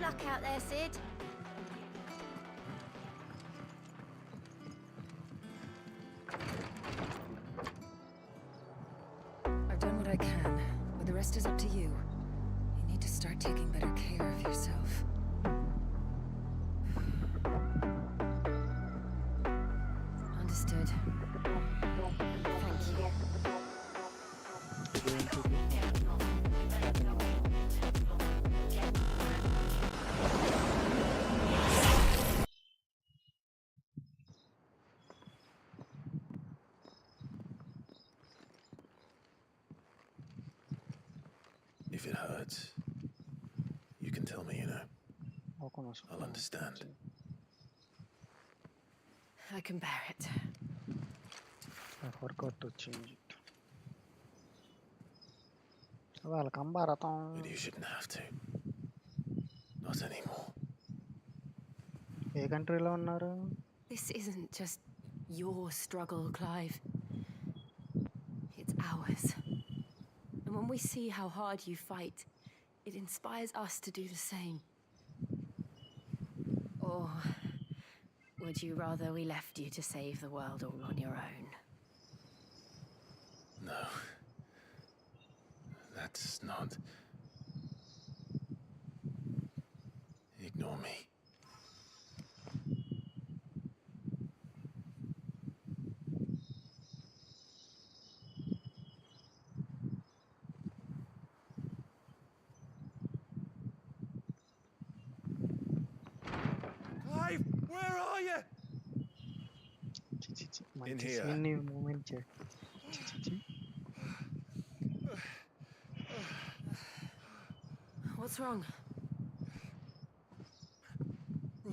luck out there, Sid. I've done what I can, but the rest is up to you. You need to start taking better care of yourself. Understood. Thank you. If it hurts, you can tell me, you know. I'll understand. I can bear it. I forgot to change it. Welcome, Baraton. But you shouldn't have to. Not anymore. ఏ కంట్రీలో ఉన్నారు? This isn't just your struggle, Clive. It's ours. And when we see how hard you fight, it inspires us to do the same. Or would you rather we left you to save the world all on your own? No. That's not... Ignore me. Clive, where are you? మంచి here. Scene moment What's wrong?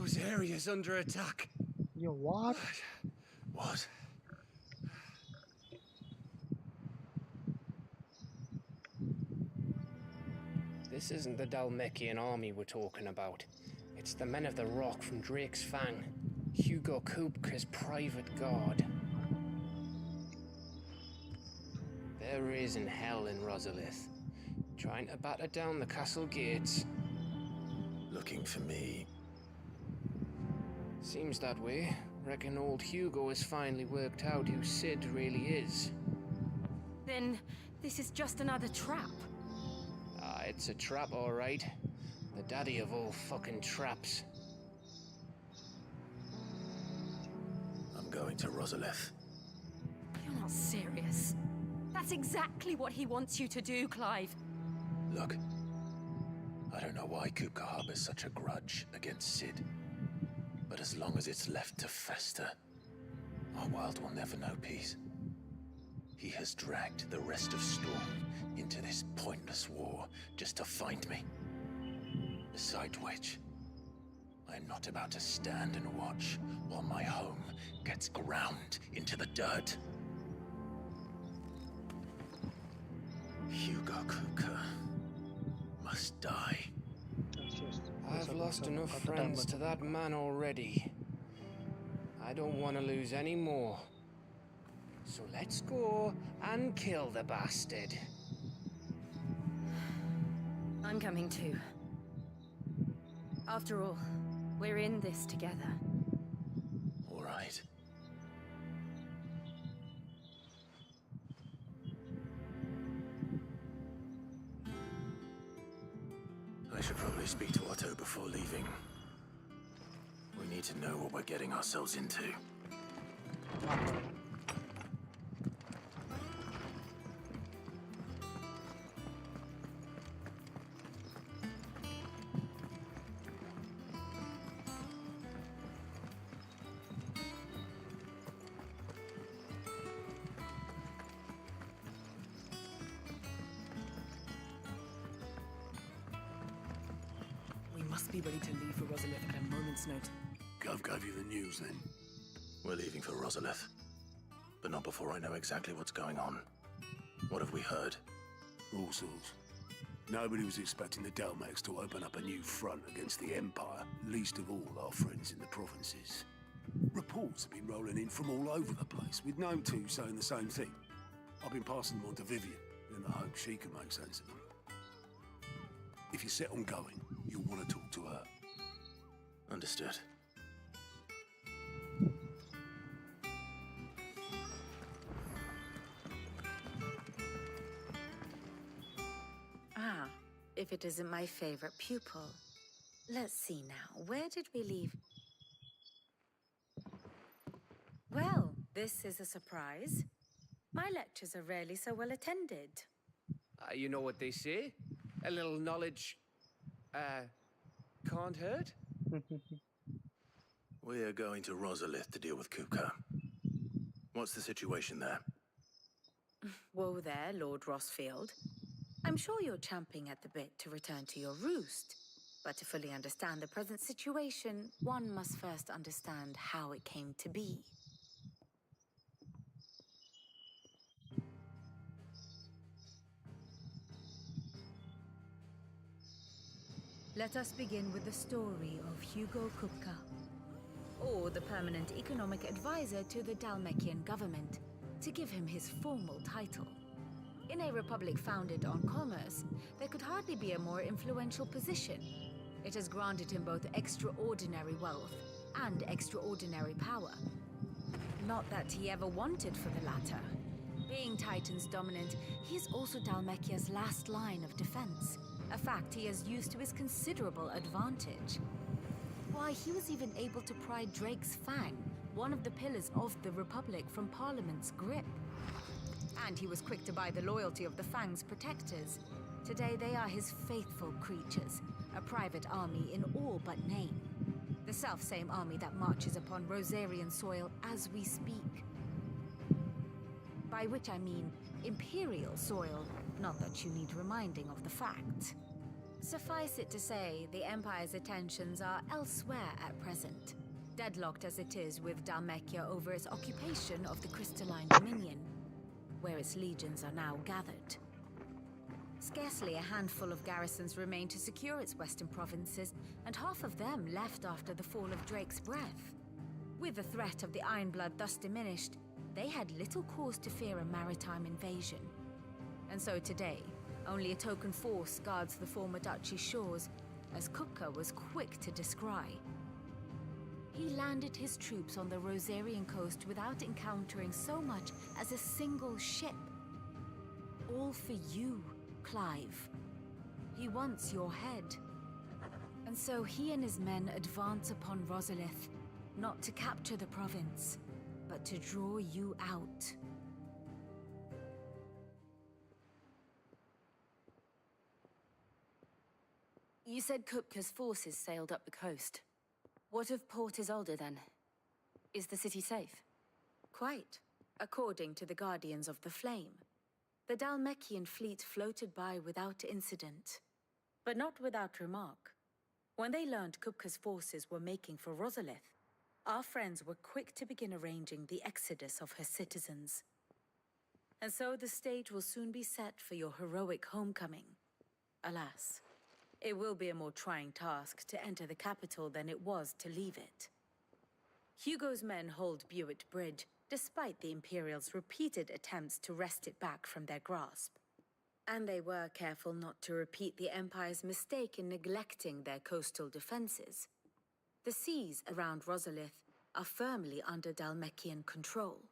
Rosaria's under attack. Yo, what? What? This isn't the Dalmekian army we're talking about. It's the men of the Rock from Drake's Fang. Hugo Kupka's private guard. There is in hell in Rosalith, trying to batter down the castle gates. Looking for me. Seems that way. Reckon old Hugo has finally worked out who Sid really is. Then this is just another trap. Ah, it's a trap, all right. The daddy of all fucking traps. I'm going to Rosalith. You're not serious. That's exactly what he wants you to do, Clive. Look, I don't know why Kupka harbors such a grudge against Sid. But as long as it's left to fester, our world will never know peace. He has dragged the rest of Storm into this pointless war just to find me. Besides which, I am not about to stand and watch while my home gets ground into the dirt. Hugo Kupka must die. I've lost enough friends to that man already. I don't want to lose any more. So let's go and kill the bastard. I'm coming too. After all, we're in this together. All right. I should probably speak to Otto before leaving. We need to know what we're getting ourselves into. We must be ready to leave for Rosalith at a moment's notice. Gov gave you the news then? We're leaving for Rosalith. But not before I know exactly what's going on. What have we heard? All sorts. Nobody was expecting the Dalmeks to open up a new front against the Empire, least of all our friends in the provinces. Reports have been rolling in from all over the place, with no two saying the same thing. I've been passing them on to Vivian, in the hope she can make sense of them. If you're set on going, You'll want to talk to her. Understood. Ah, if it isn't my favorite pupil. Let's see now, where did we leave? Well, this is a surprise. My lectures are rarely so well attended. You know what they say? A little knowledge, can't hurt? We are going to Rosalith to deal with Kupka. What's the situation there? Whoa there, Lord Rossfield. I'm sure you're champing at the bit to return to your roost. But to fully understand the present situation, one must first understand how it came to be. Let us begin with the story of Hugo Kupka, or the permanent economic advisor to the Dalmekian government, to give him his formal title. In a republic founded on commerce, there could hardly be a more influential position. It has granted him both extraordinary wealth and extraordinary power. Not that he ever wanted for the latter. Being Titan's dominant, he is also Dalmekia's last line of defense, a fact he has used to his considerable advantage. Why, he was even able to pry Drake's Fang, one of the pillars of the Republic, from Parliament's grip. And he was quick to buy the loyalty of the Fang's protectors. Today they are his faithful creatures, a private army in all but name. The self-same army that marches upon Rosarian soil as we speak. By which I mean Imperial soil, not that you need reminding of the fact. Suffice it to say, the Empire's attentions are elsewhere at present, deadlocked as it is with Dalmekia over its occupation of the Crystalline Dominion, where its legions are now gathered. Scarcely a handful of garrisons remain to secure its western provinces, and half of them left after the fall of Drake's Breath. With the threat of the Ironblood thus diminished, they had little cause to fear a maritime invasion. And so today, only a token force guards the former duchy's shores, as Kupka was quick to descry. He landed his troops on the Rosarian coast without encountering so much as a single ship. All for you, Clive. He wants your head. And so he and his men advance upon Rosalith, not to capture the province, but to draw you out. You said Kupka's forces sailed up the coast. What of Port Isolde, then? Is the city safe? Quite, according to the Guardians of the Flame. The Dalmekian fleet floated by without incident, but not without remark. When they learned Kupka's forces were making for Rosalith, our friends were quick to begin arranging the exodus of her citizens. And so the stage will soon be set for your heroic homecoming. Alas, it will be a more trying task to enter the capital than it was to leave it. Hugo's men hold Buett Bridge, despite the Imperials' repeated attempts to wrest it back from their grasp. And they were careful not to repeat the Empire's mistake in neglecting their coastal defenses. The seas around Rosalith are firmly under Dalmekian control.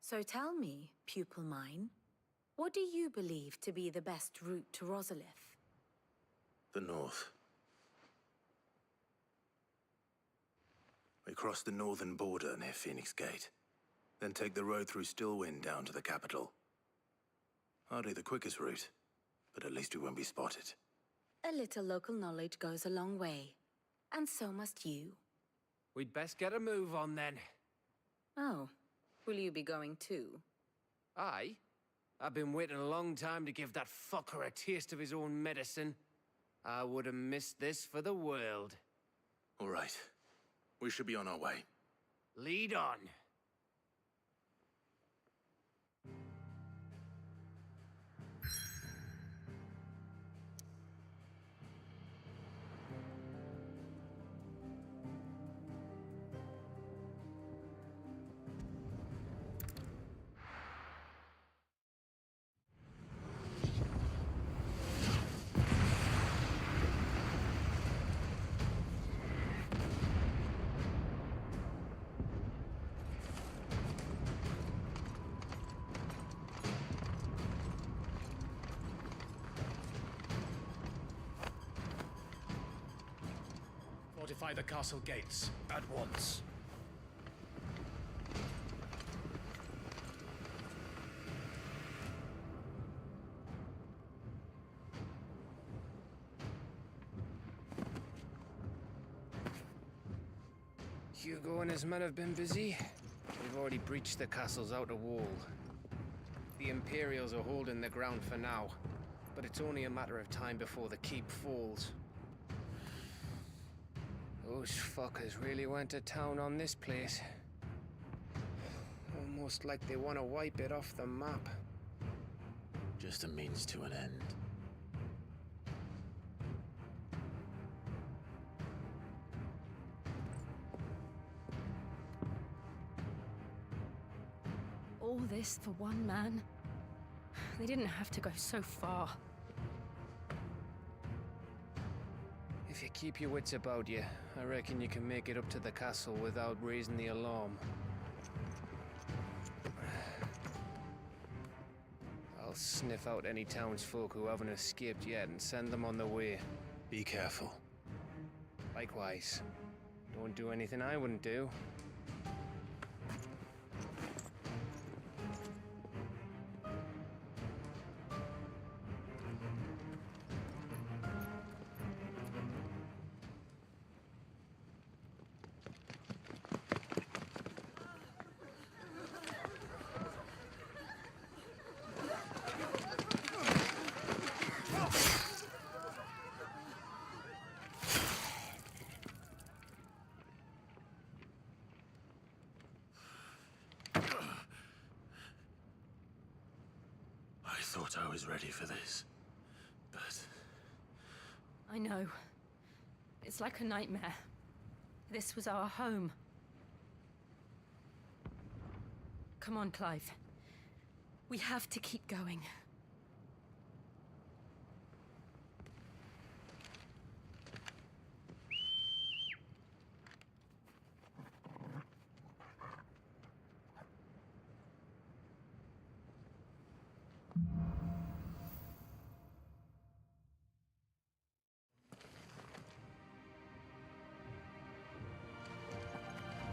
So tell me, pupil mine, what do you believe to be the best route to Rosalith? The north. We cross the northern border near Phoenix Gate, then take the road through Stillwind down to the capital. Hardly the quickest route, but at least we won't be spotted. A little local knowledge goes a long way, and so must you. We'd best get a move on then. Oh, will you be going too? Aye. I've been waiting a long time to give that fucker a taste of his own medicine. I would have missed this for the world. All right. We should be on our way. Lead on. Fortify the castle gates at once. Hugo and his men have been busy. We've already breached the castle's outer wall. The Imperials are holding the ground for now, but it's only a matter of time before the keep falls. Those fuckers really went to town on this place. Almost like they want to wipe it off the map. Just a means to an end. All this for one man? They didn't have to go so far. If you keep your wits about you, I reckon you can make it up to the castle without raising the alarm. I'll sniff out any townsfolk who haven't escaped yet and send them on their way. Be careful. Likewise. Don't do anything I wouldn't do. I thought I was ready for this, but... I know. It's like a nightmare. This was our home. Come on, Clive. We have to keep going.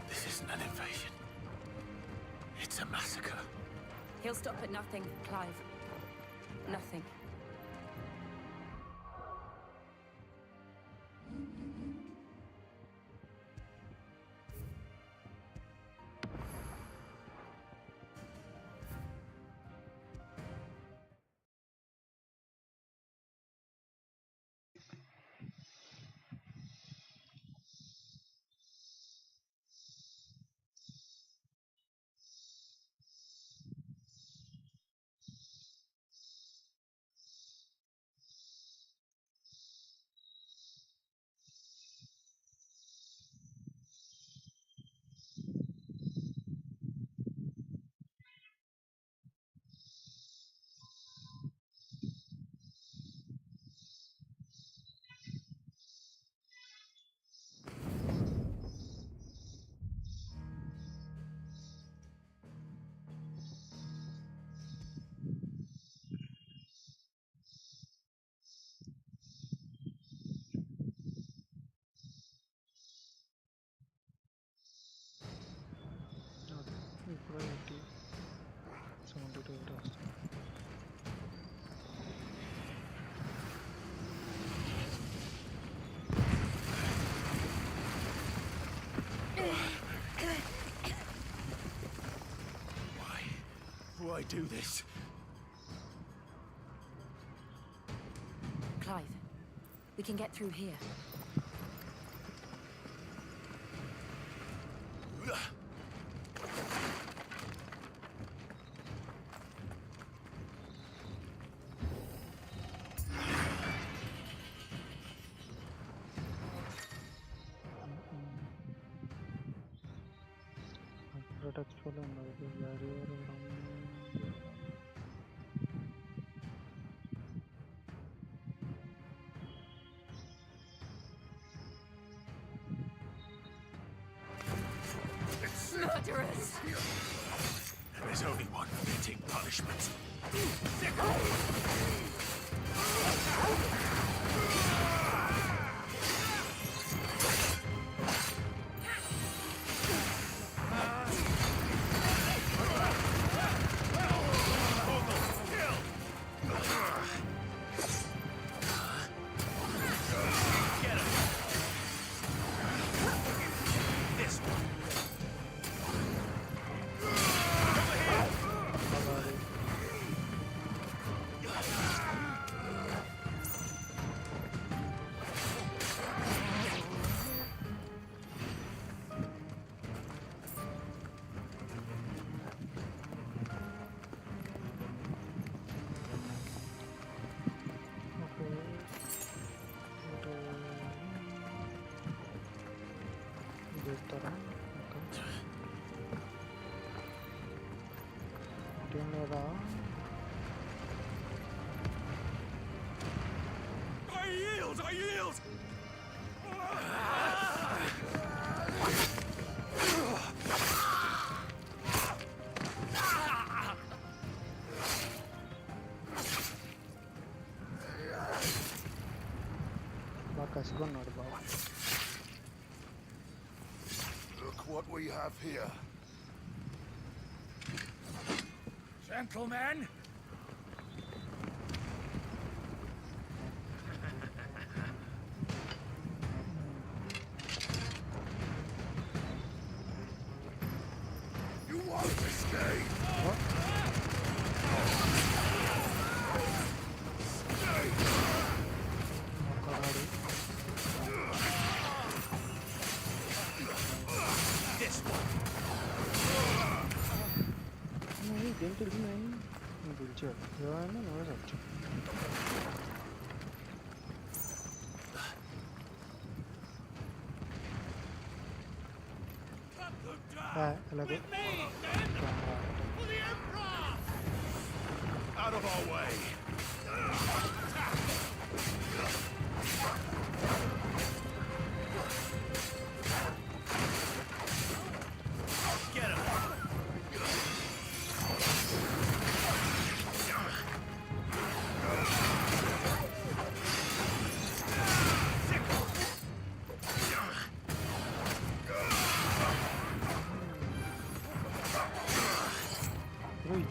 This isn't an invasion. It's a massacre. He'll stop at nothing, Clive. Nothing. ఇప్పుడు 72 వస్తుంది. Why do this? Clive, we can get through here. Touchful and barrier around. Murderers! There's only one fitting punishment. కదా. I yield! I yield! బాగా కసిగా ఉన్నాడు బాబు. Look what we have here. Gentlemen! You won't escape. ఒక్కడాడు. This one! ఏం తెలిసినాయి నువ్వు పిలిచాడు ఏమైనా నువ్వే చచ్చు. Cut them down! అలాగే With me, then! For the Emperor! Out of our way! Get him! ఓయ్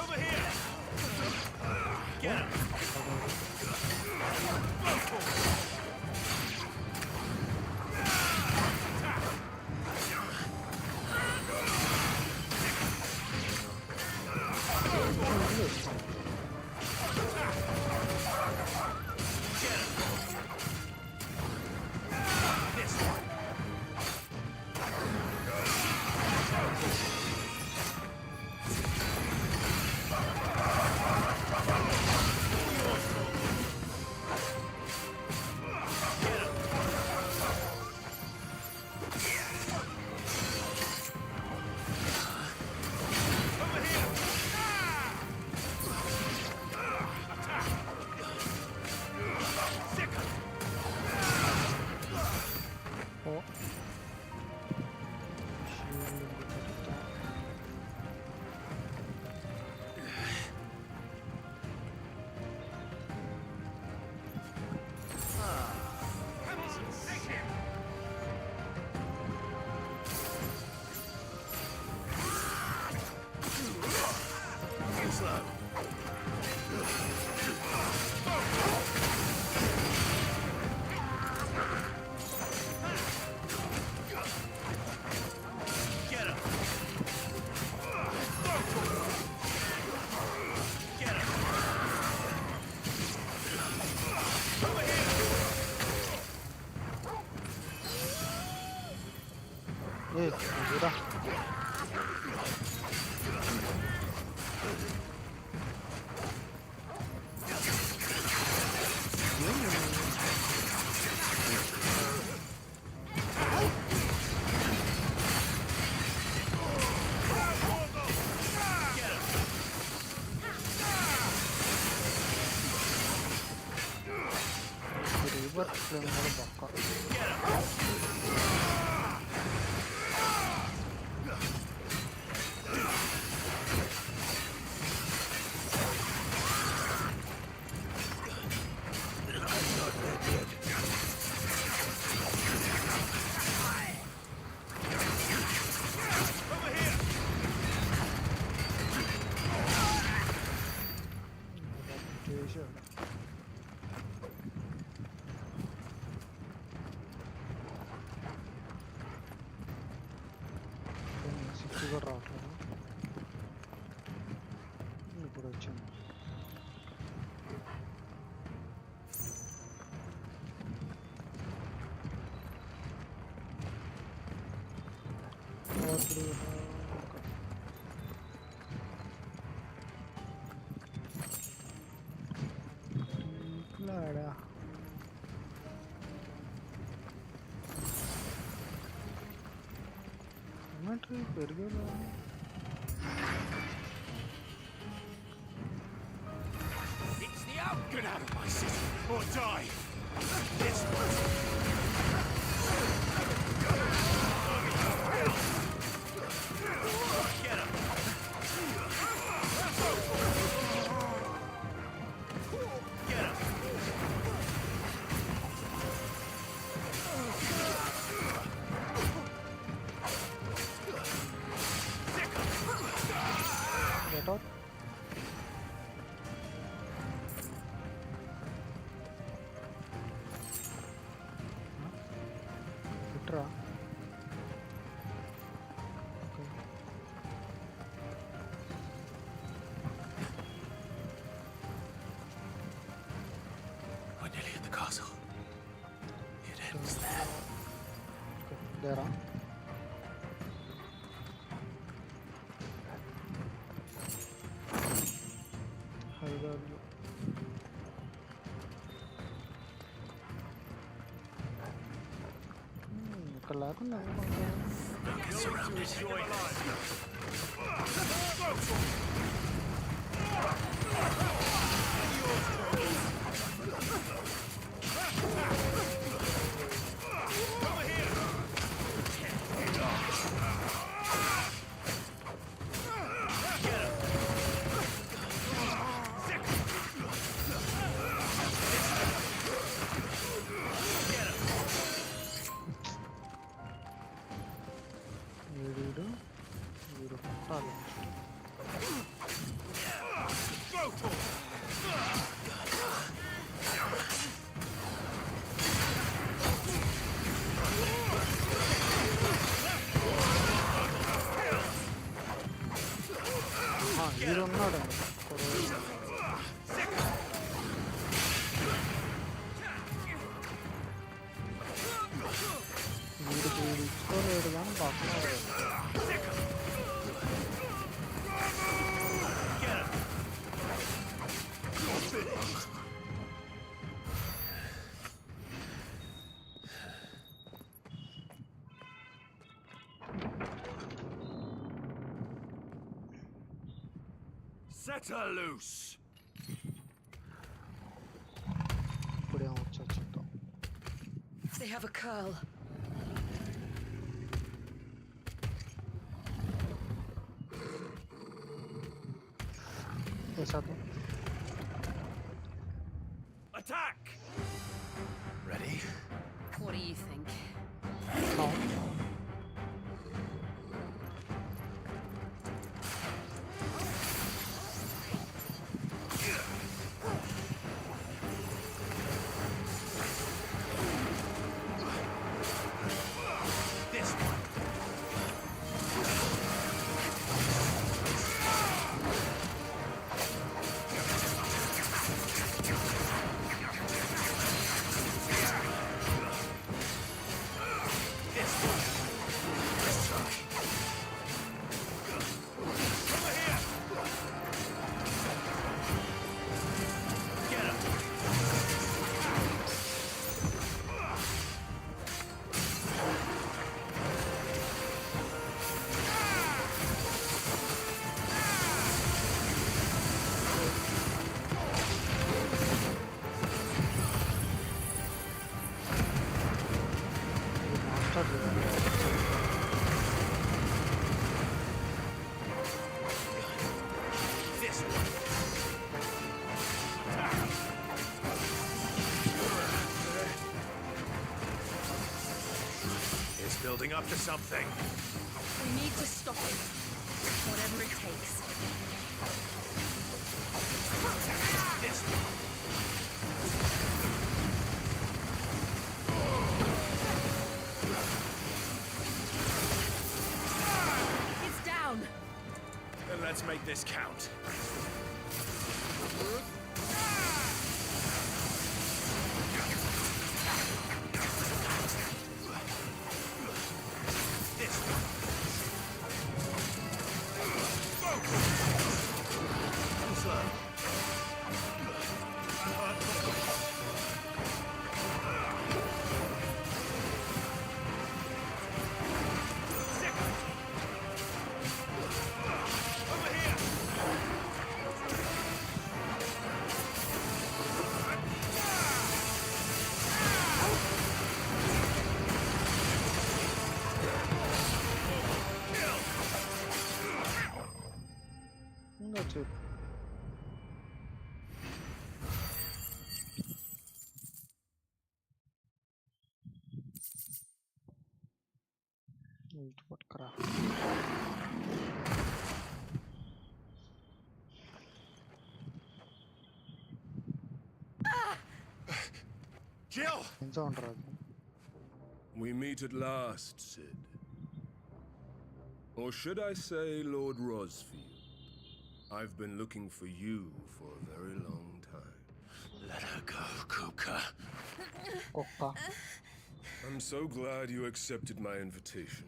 Over here! Get him! This one! Over here! Attack! Sick! Oh Take him! Get slow. Get him! Get him! Over here! ఏ చూడా reverse frame కూడా పక్క Over here! చేశాడు. Six కూడా రావట్లేదు. ఇప్పుడు వచ్చింది. It's the out! Get out of my city, or die! This one! Get him! Get him! Get out. Ultra. Okay. We're nearly at the castle. It ends there. Okay. There. High value. ఇక్కడ లేకుండా It's surrounded. వీడు కొట్టాలి. వీడు ఉన్నాడు వీడు ఇచ్చుకోలేడు కానీ పక్కన Set her loose! ఇప్పుడేమో వచ్చా చూద్దాం. They have a curl. వేసాదు. Attack! Ready? What do you think? This one! Building up to something. We need to stop it. Whatever it takes. This It's down. Then let's make this count. వచ్చేది. ఇటు పట్టుకురా. Jill! ఏం sound రాదు. We meet at last, Sid. Or should I say, Lord Rosfield? I've been looking for you for a very long time. Let her go, Kupka. కుక్క. I'm so glad you accepted my invitation.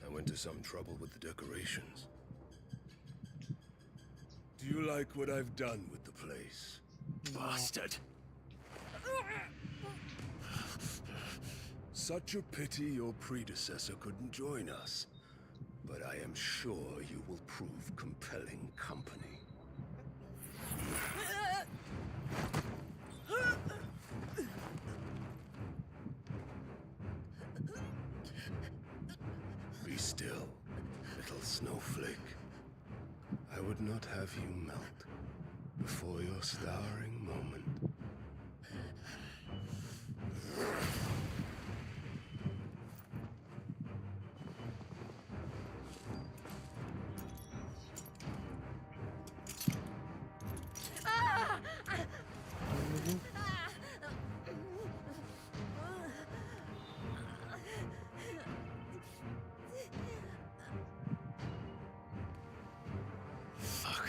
I went to some trouble with the decorations. Do you like what I've done with the place? Bastard. Such a pity your predecessor couldn't join us. But I am sure you will prove compelling company. Be still, little snowflake. I would not have you melt before your starring moment. Fuck.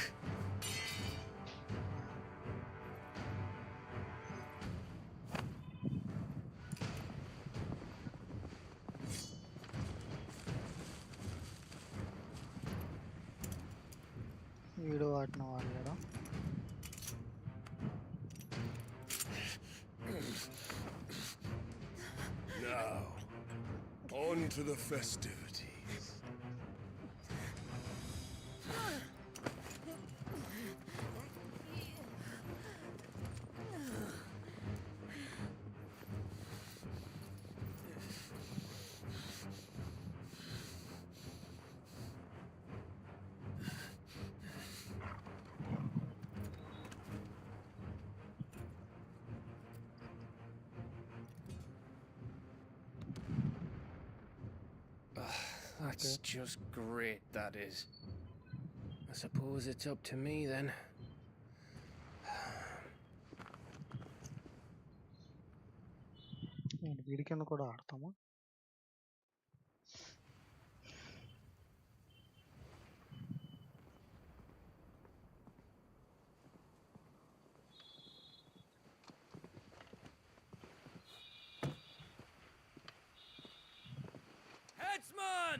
వీడు వాటిని వాడలేడా? Now, on to the festivities. That's just great, that is. I suppose it's up to me then. వీడి కింద కూడా ఆడతామా? Headsman!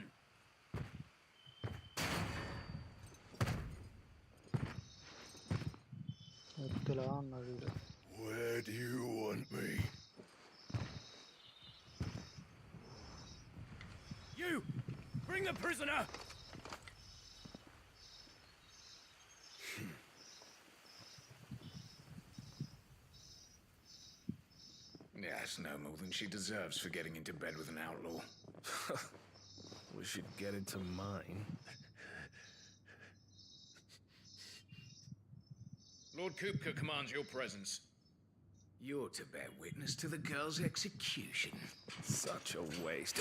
ఎత్తులా ఉన్నాడు వీడు. Where do you want me? You! Bring the prisoner! Yes, no more than she deserves for getting into bed with an outlaw. We should get into mine. Lord Kupka commands your presence. You're to bear witness to the girl's execution. Such a waste.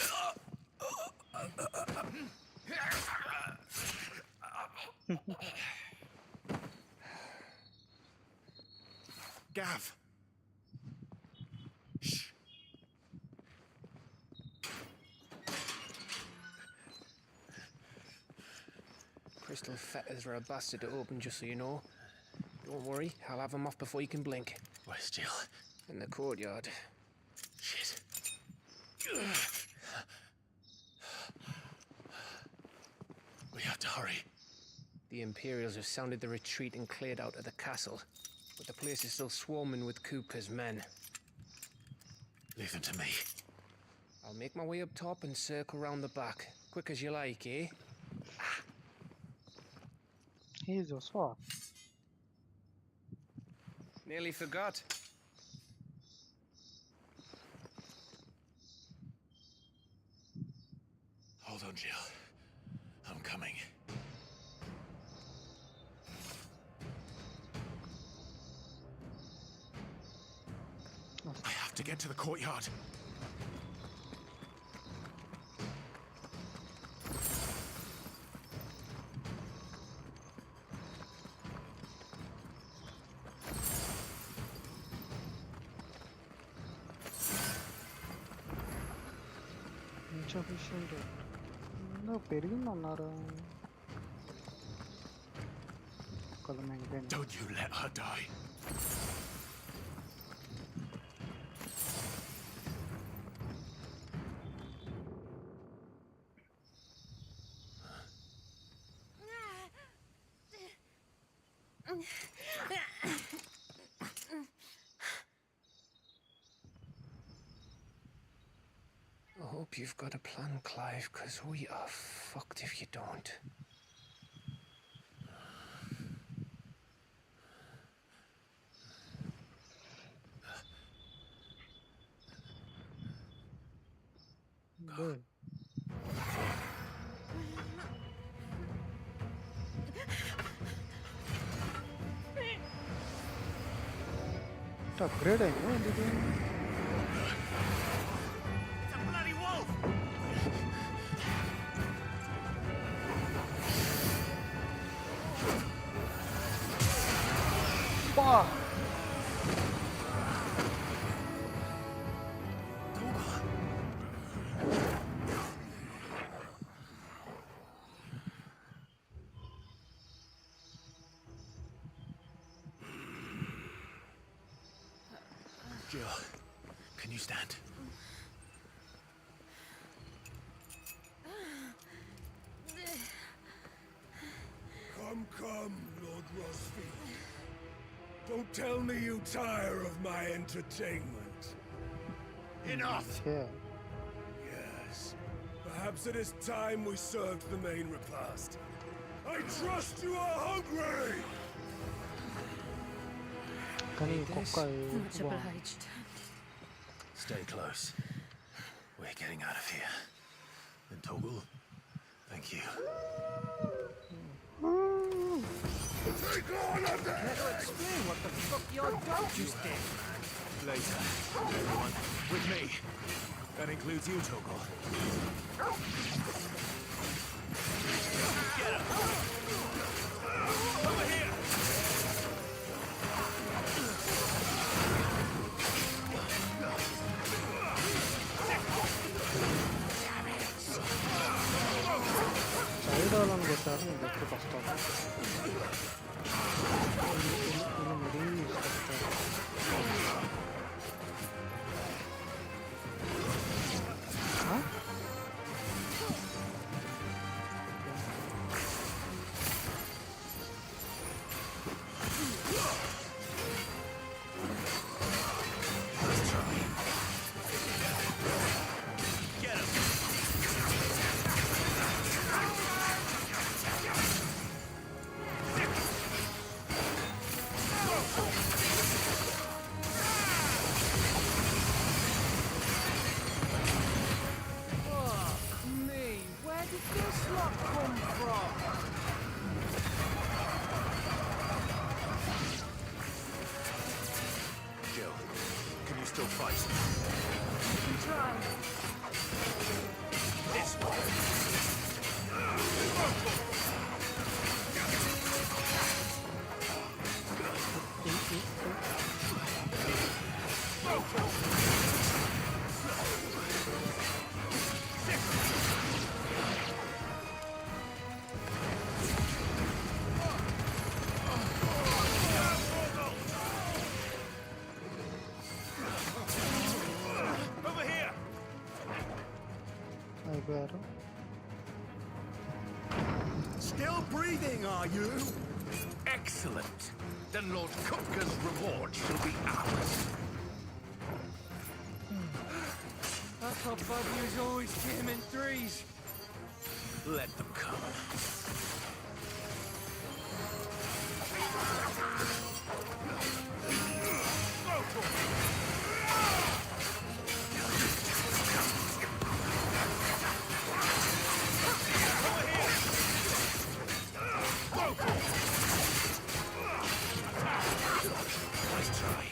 Gav! Shh! Crystal fetters are a bastard to open, just so you know. Don't worry, I'll have them off before you can blink. Where's Jill? In the courtyard. Shit. We have to hurry. The Imperials have sounded the retreat and cleared out of the castle. But the place is still swarming with Kupka's men. Leave them to me. I'll make my way up top and circle round the back. Quick as you like, eh? He's a sword. Nearly forgot. Hold on, Jill. I'm coming. to get to the courtyard. Insufficient. No, పెరిగిందన్నారా కదా maintain. Don't you let her die. I hope you've got a plan, Clive, because we are fucked if you don't. Good. Upgrade అయింది ఎందుకు? It's a bloody wolf! బా Jill, can you stand? Come, Lord Rosfield. Don't tell me you tire of my entertainment. Enough! Yeah. Yes. Perhaps it is time we served the main repast. I trust you are hungry! కానీ కుక్క Much obliged. Stay close. We're getting out of here. And Toggle, thank you. Take on of them! Explain what the fuck your dog just did. Later, everyone, with me. That includes you, Toggle. Get him! Over here! Side వాళ్ళని కొట్టారు నేను దగ్గరికి వస్తాను. మరీ ఇష్టపడతారు. Jill, can you still fight? Try. This way! Over here! అయిపోయారు. Still breathing, are you? Excellent. Then Lord Kupka's reward shall be ours. I thought bad news always came in threes. Let them come. Nice try.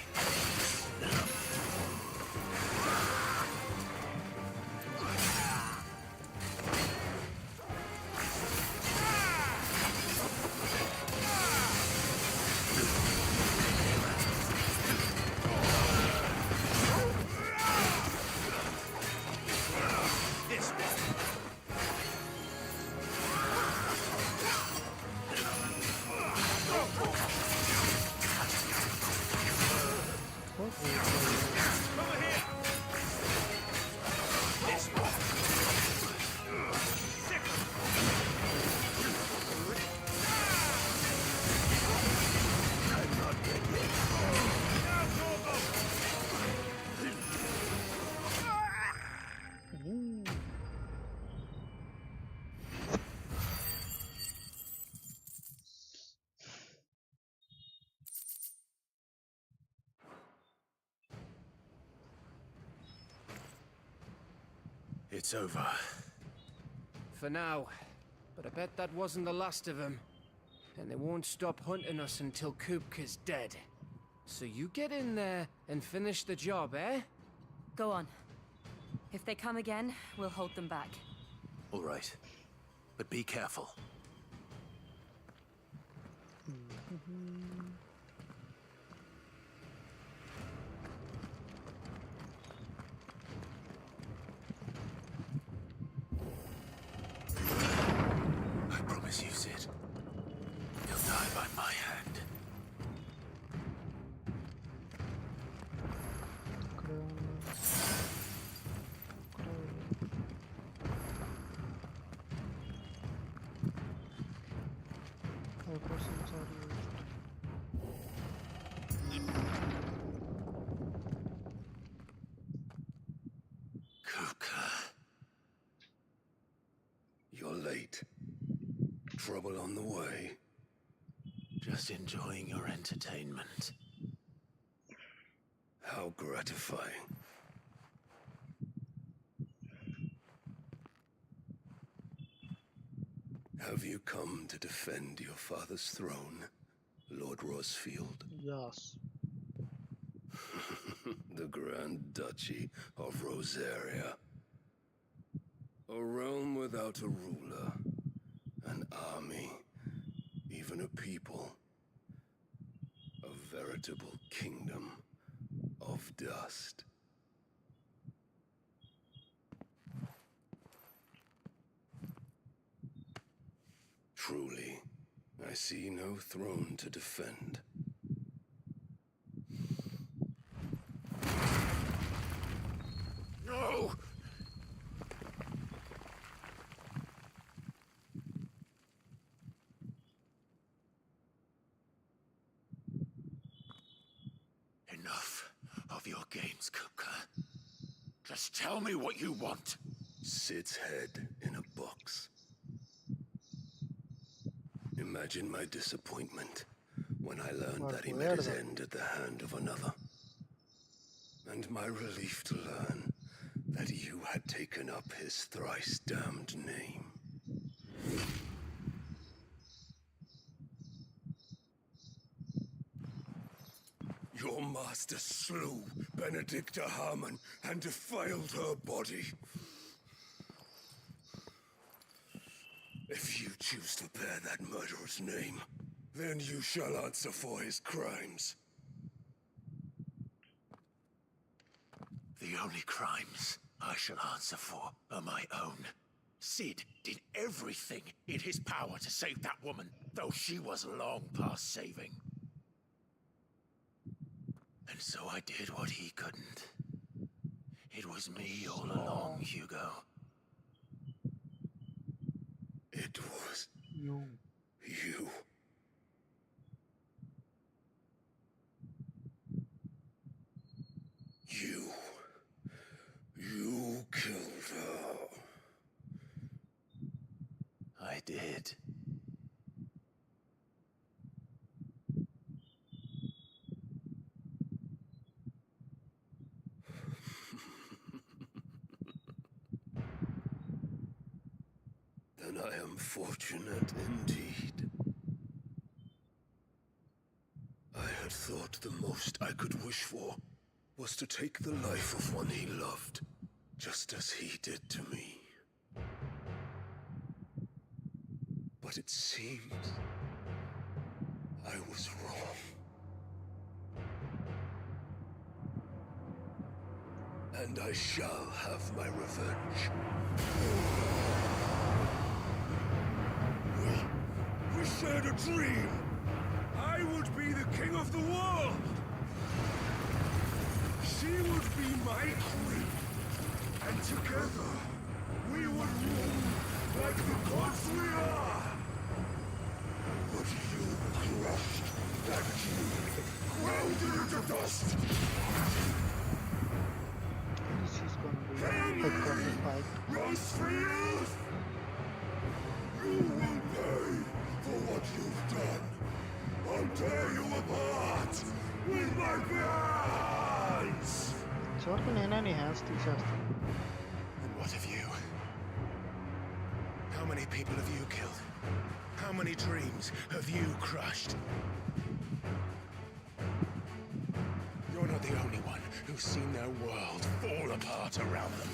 It's over. For now. But I bet that wasn't the last of them. And they won't stop hunting us until Kupka's dead. So you get in there and finish the job, eh? Go on. If they come again, we'll hold them back. All right. But be careful. I promise you, Sid. You'll die by my hand. Kupka. You're late. Trouble on the way. Just enjoying your entertainment. How gratifying. Have you come to defend your father's throne, Lord Rosfield? Yes. The Grand Duchy of Rosaria. A realm without a ruler, an army, even a people. A veritable kingdom of dust. Truly, I see no throne to defend. No! Enough of your games, Kupka. Just tell me what you want. Sid's head in a box. Imagine my disappointment when I learned that he met his end at the hand of another. And my relief to learn that you had taken up his thrice damned name. Your master slew Benedicta Harmon and defiled her body. If you choose to bear that murderer's name, then you shall answer for his crimes. The only crimes I shall answer for are my own. Sid did everything in his power to save that woman, though she was long past saving. And so I did what he couldn't. It was me all along, Hugo. It was You. you. You killed her. I did. Then I am fortunate indeed. I had thought the most I could wish for was to take the life of one he loved, just as he did to me. But it seems I was wrong. And I shall have my revenge. We shared a dream. I would be the king of the world. She would be my queen. And together, we would rule like the gods we are. But you crushed that dream, ground it into dust. This is gonna be a headquarters fight. Rosefield! You will pay for what you've done. I'll tear you apart with my hands! చివరికి నేనే నీ hands తీసేస్తాను. And what of you? people have you killed? How many dreams have you crushed? You're not the only one who's seen their world fall apart around them.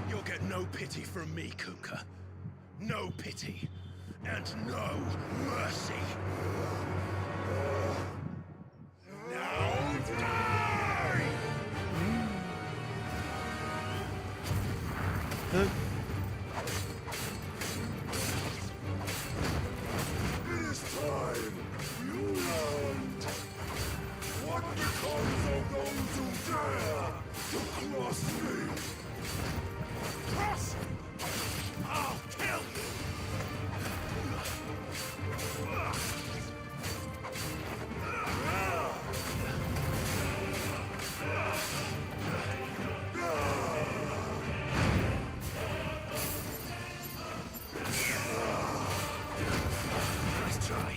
You'll get no pity from me, Kuka. No pity. And no mercy. Now die! It is time you learned what becomes of those who dare to cross me. Cross! I'll kill you! Nice try.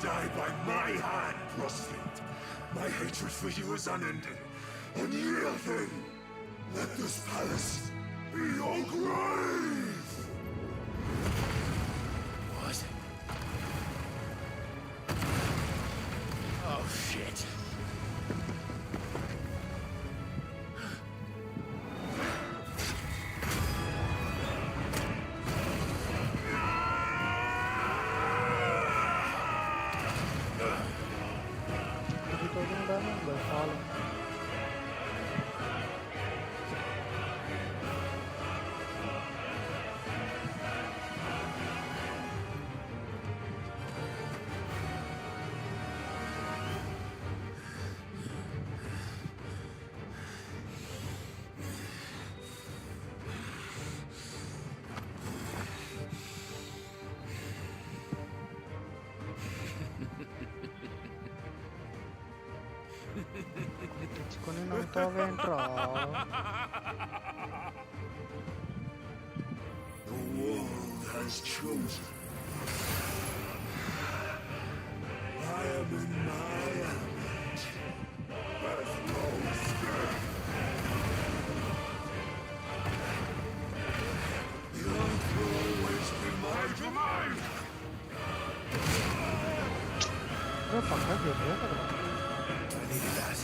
Die by my hand, Rosfield. My hatred for you is unending. Unreal thing. Let this palace be your grave. What? Oh shit. తెచ్చుకొని నవ్వుతావేంట్రా? The world has chosen. I am in my element. There's no escape. The earth will always be my domain. పక్కన చెప్పే కదా. I needed that.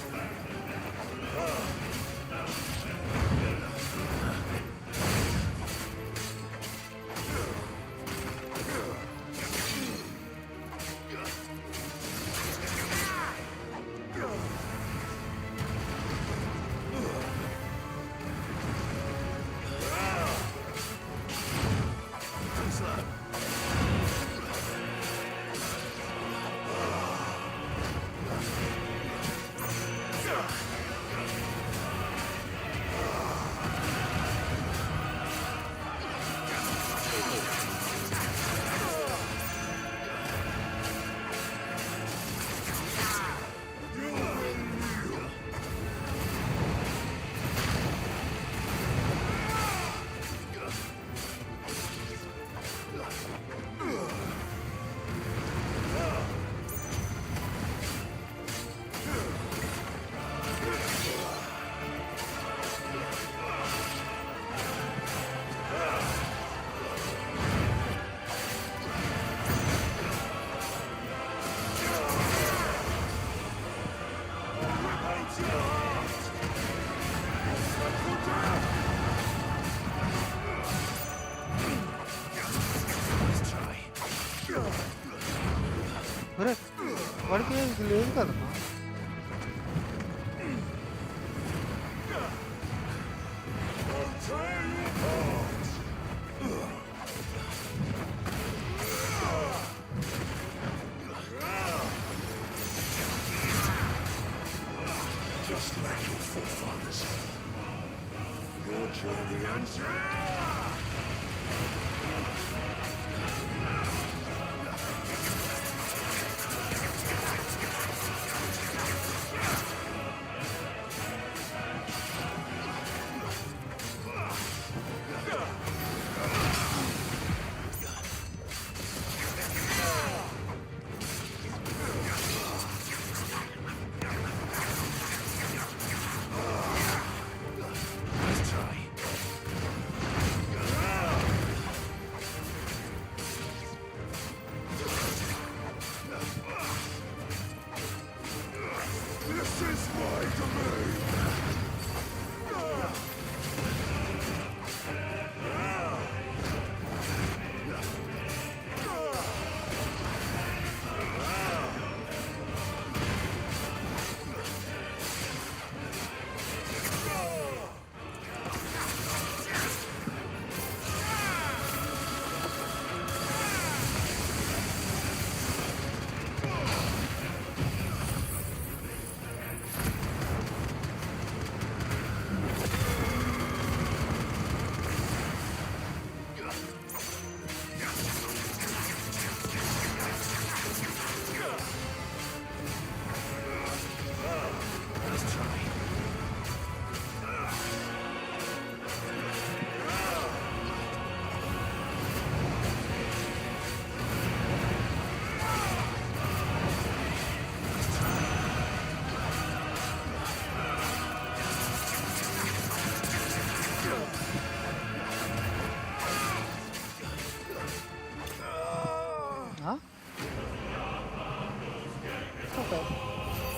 ఒరే వాడికి ఇది లేదు కదన్నా. Just like your forefathers. Your journey ends.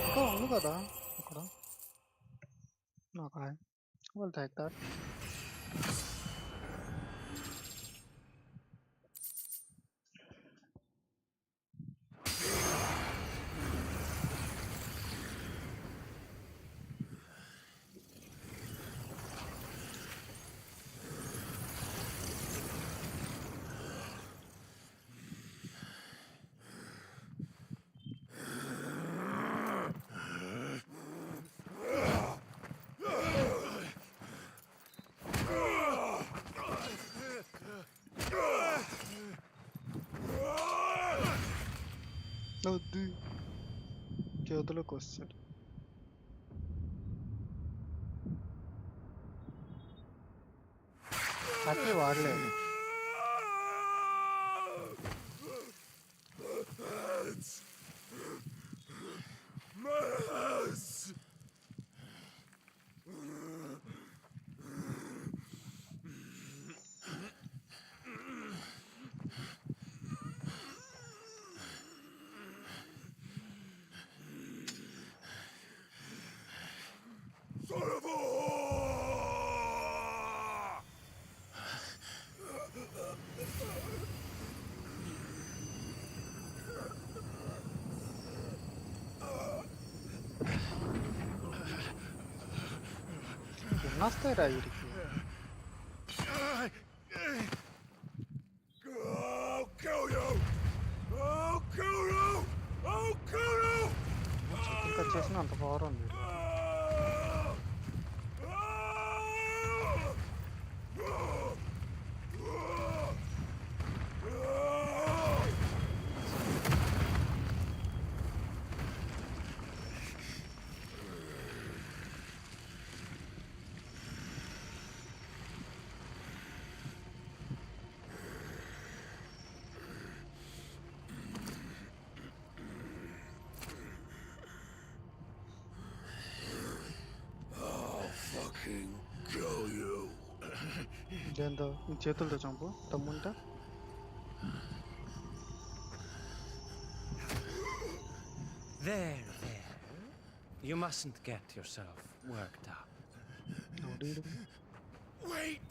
ఇంకా ఉంది కదా అక్కడ. Okay, we'll take that. వద్దు చేతులకు వస్తాడు. అట్లే వాడలేదు. ఎన్నొస్తాయిరా వీడికి? ఇంకా చేసిన అంత పవర్ ఉంది. దేంతో ఈ చేతులతో చంపు తమ్ముంట. There. You mustn't get yourself worked up. Wait!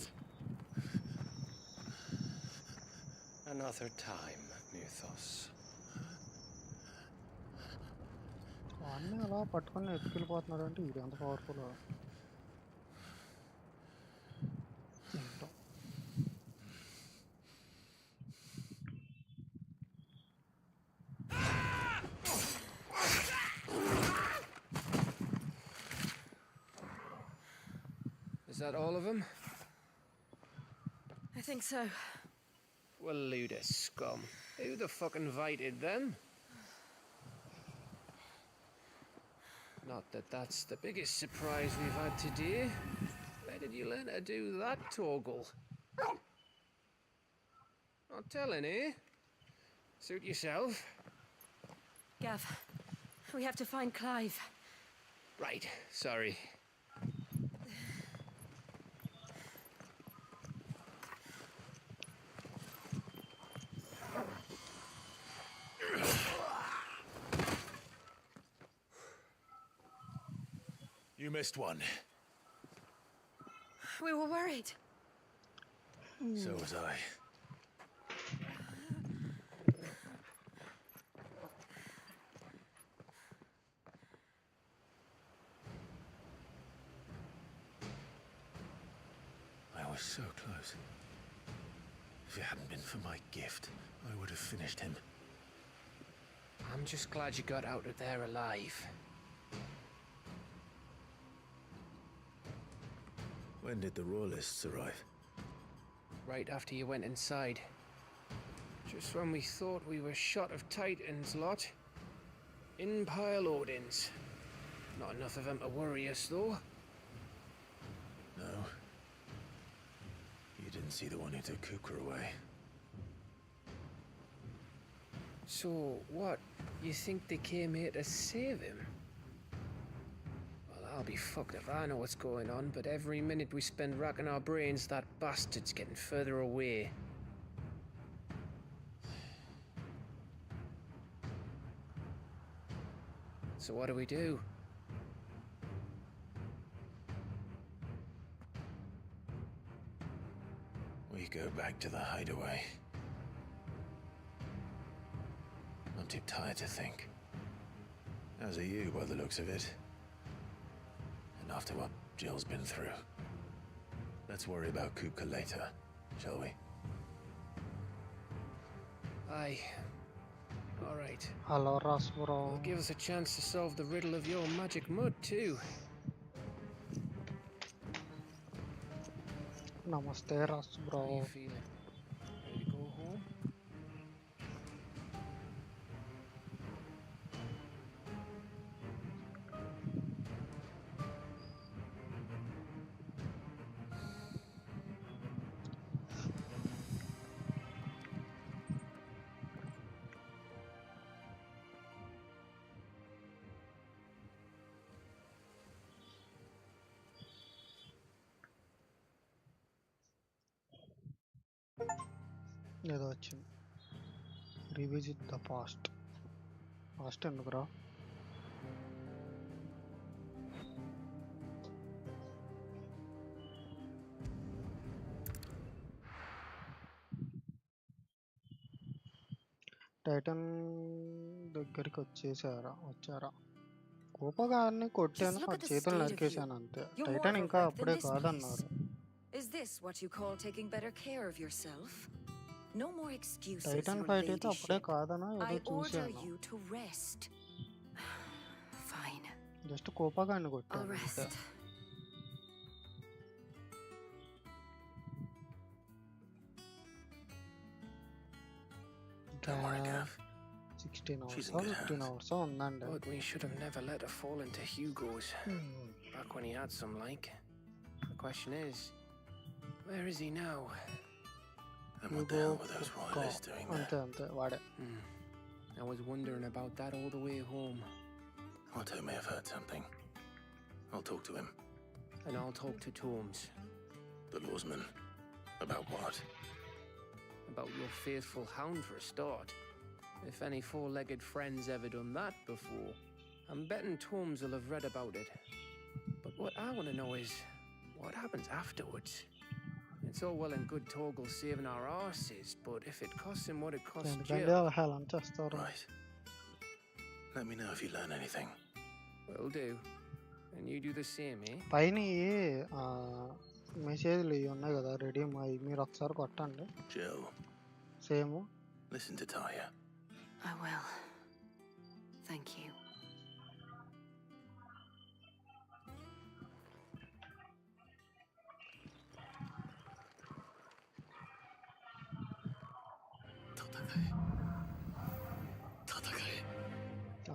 Another time, Mythos. అన్నీ అలా పట్టుకొని ఎత్తుకెళ్ళిపోతున్నాడు అంటే ఇది ఎంత పవర్ఫుల్ ఏంటో. Is that all of them? I think so. Well, load of scum. Who the fuck invited them? Not that that's the biggest surprise we've had today. Where did you learn to do that, Torgal? Not telling, eh? Suit yourself. Gav, we have to find Clive. Right, sorry. You missed one. We were worried. So was I. I was so close. If it hadn't been for my gift, I would have finished him. I'm just glad you got out of there alive. When did the royalists arrive? Right after you went inside. Just when we thought we were shot of Titans lot. In pile Odins. Not enough of them to worry us, though. No. You didn't see the one who took Kupka away. So, what? You think they came here to save him? Well, I'll be fucked if I know what's going on, but every minute we spend racking our brains, that bastard's getting further away. So what do we do? We go back to the hideaway. I'm too tired to think. As are you, by the looks of it. And after what Jill's been through. Let's worry about Kupka later, shall we? Aye. All right. Hello, Ras bro. Will give us a chance to solve the riddle of your magic mud, too. Namaste, Ras How are bro. you feeling? Ready to go home? ఏదో వచ్చింది revisit the past past ఎందుకురా టైటన్ దగ్గరికి వచ్చారా కోపగాన్ని కొట్టాను Just look ఆ at the చేతులు state of నరికేశాను you. అంతే You're more Titan of a ఇంకా wreck than అప్పుడే this కాదన్నారు Is this what you call taking better care of yourself? No more excuses, Titan your fight అయితే అప్పుడే ladyship. కాదనా I ఏదో order చూశాను you to rest. Fine. Just కోపగాన్ని I'll కొట్టాను అంతే rest. Don't worry, Gav. 16 She's hours in good 15 hands. hours ఉందండి But we should have never let her fall into Hugo's. Back when he had some like. The question is, where is he now? And what the hell were those royalists doing అంతే there? అంతే వాడే I was wondering about that all the way home. Otto may have heard something. I'll talk to him. And I'll talk to Tomes. The lawsman. About what? About your faithful hound for a start. If any four-legged friend's ever done that before, I'm betting Tomes will have read about it. But what I want to know is, what happens afterwards? It's all well and good Torgal saving our arses, but if it costs him what it costs ఎందుకంటే Jill... అలా హెలం చేస్తారు Right. Let me know if you learn anything. Will do. And you do the same, eh? పైన మెసేజ్లు ఇవి ఉన్నాయి కదా ready అవి మీరు ఒకసారి కొట్టండి Jill, same listen to Taya. I will. Thank you.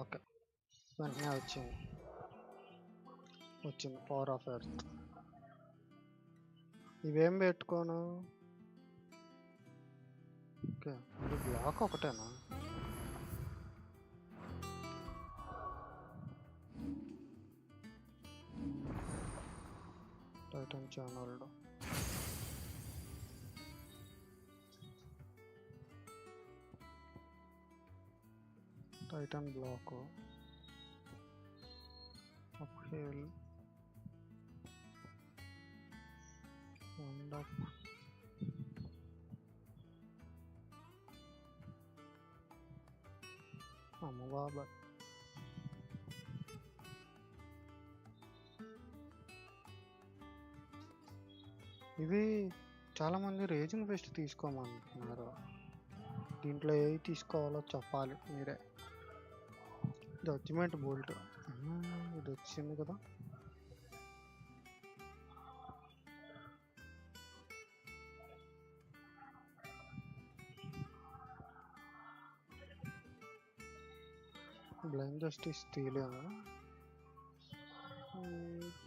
Okay వెంటనే వచ్చింది పవర్ ఆఫ్ ఎర్త్ ఇవేం పెట్టుకోను ఓకే ఇది బ్లాక్ ఒకటేనా Titan channel Titan block uphill and up బాబా ఇవి చాలామంది రేజింగ్ ఫెస్ట్ తీసుకోమంటున్నారు దీంట్లో ఏవి తీసుకోవాలో చెప్పాలి మీరే జడ్జిమెంట్ బోల్ట్ ఇది వచ్చింది కదా బ్లైండ్ జస్టిస్ తీయలేము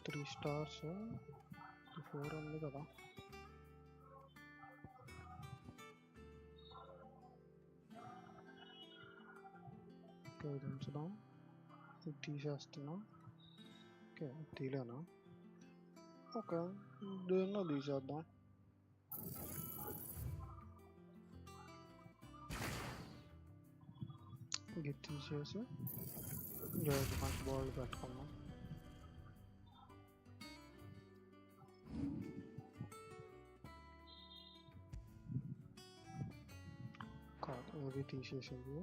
3 stars 4 ఉంది కదా ఉంచుదాం ఇది తీసేస్తున్నాం ఓకే తీలేనా ఓకే దేన్నో తీసేద్దాం ఇది తీసేసి జడ్జ్మెంట్ బోర్డు పెట్టుకున్నాం కాదు ఇది తీసేసేది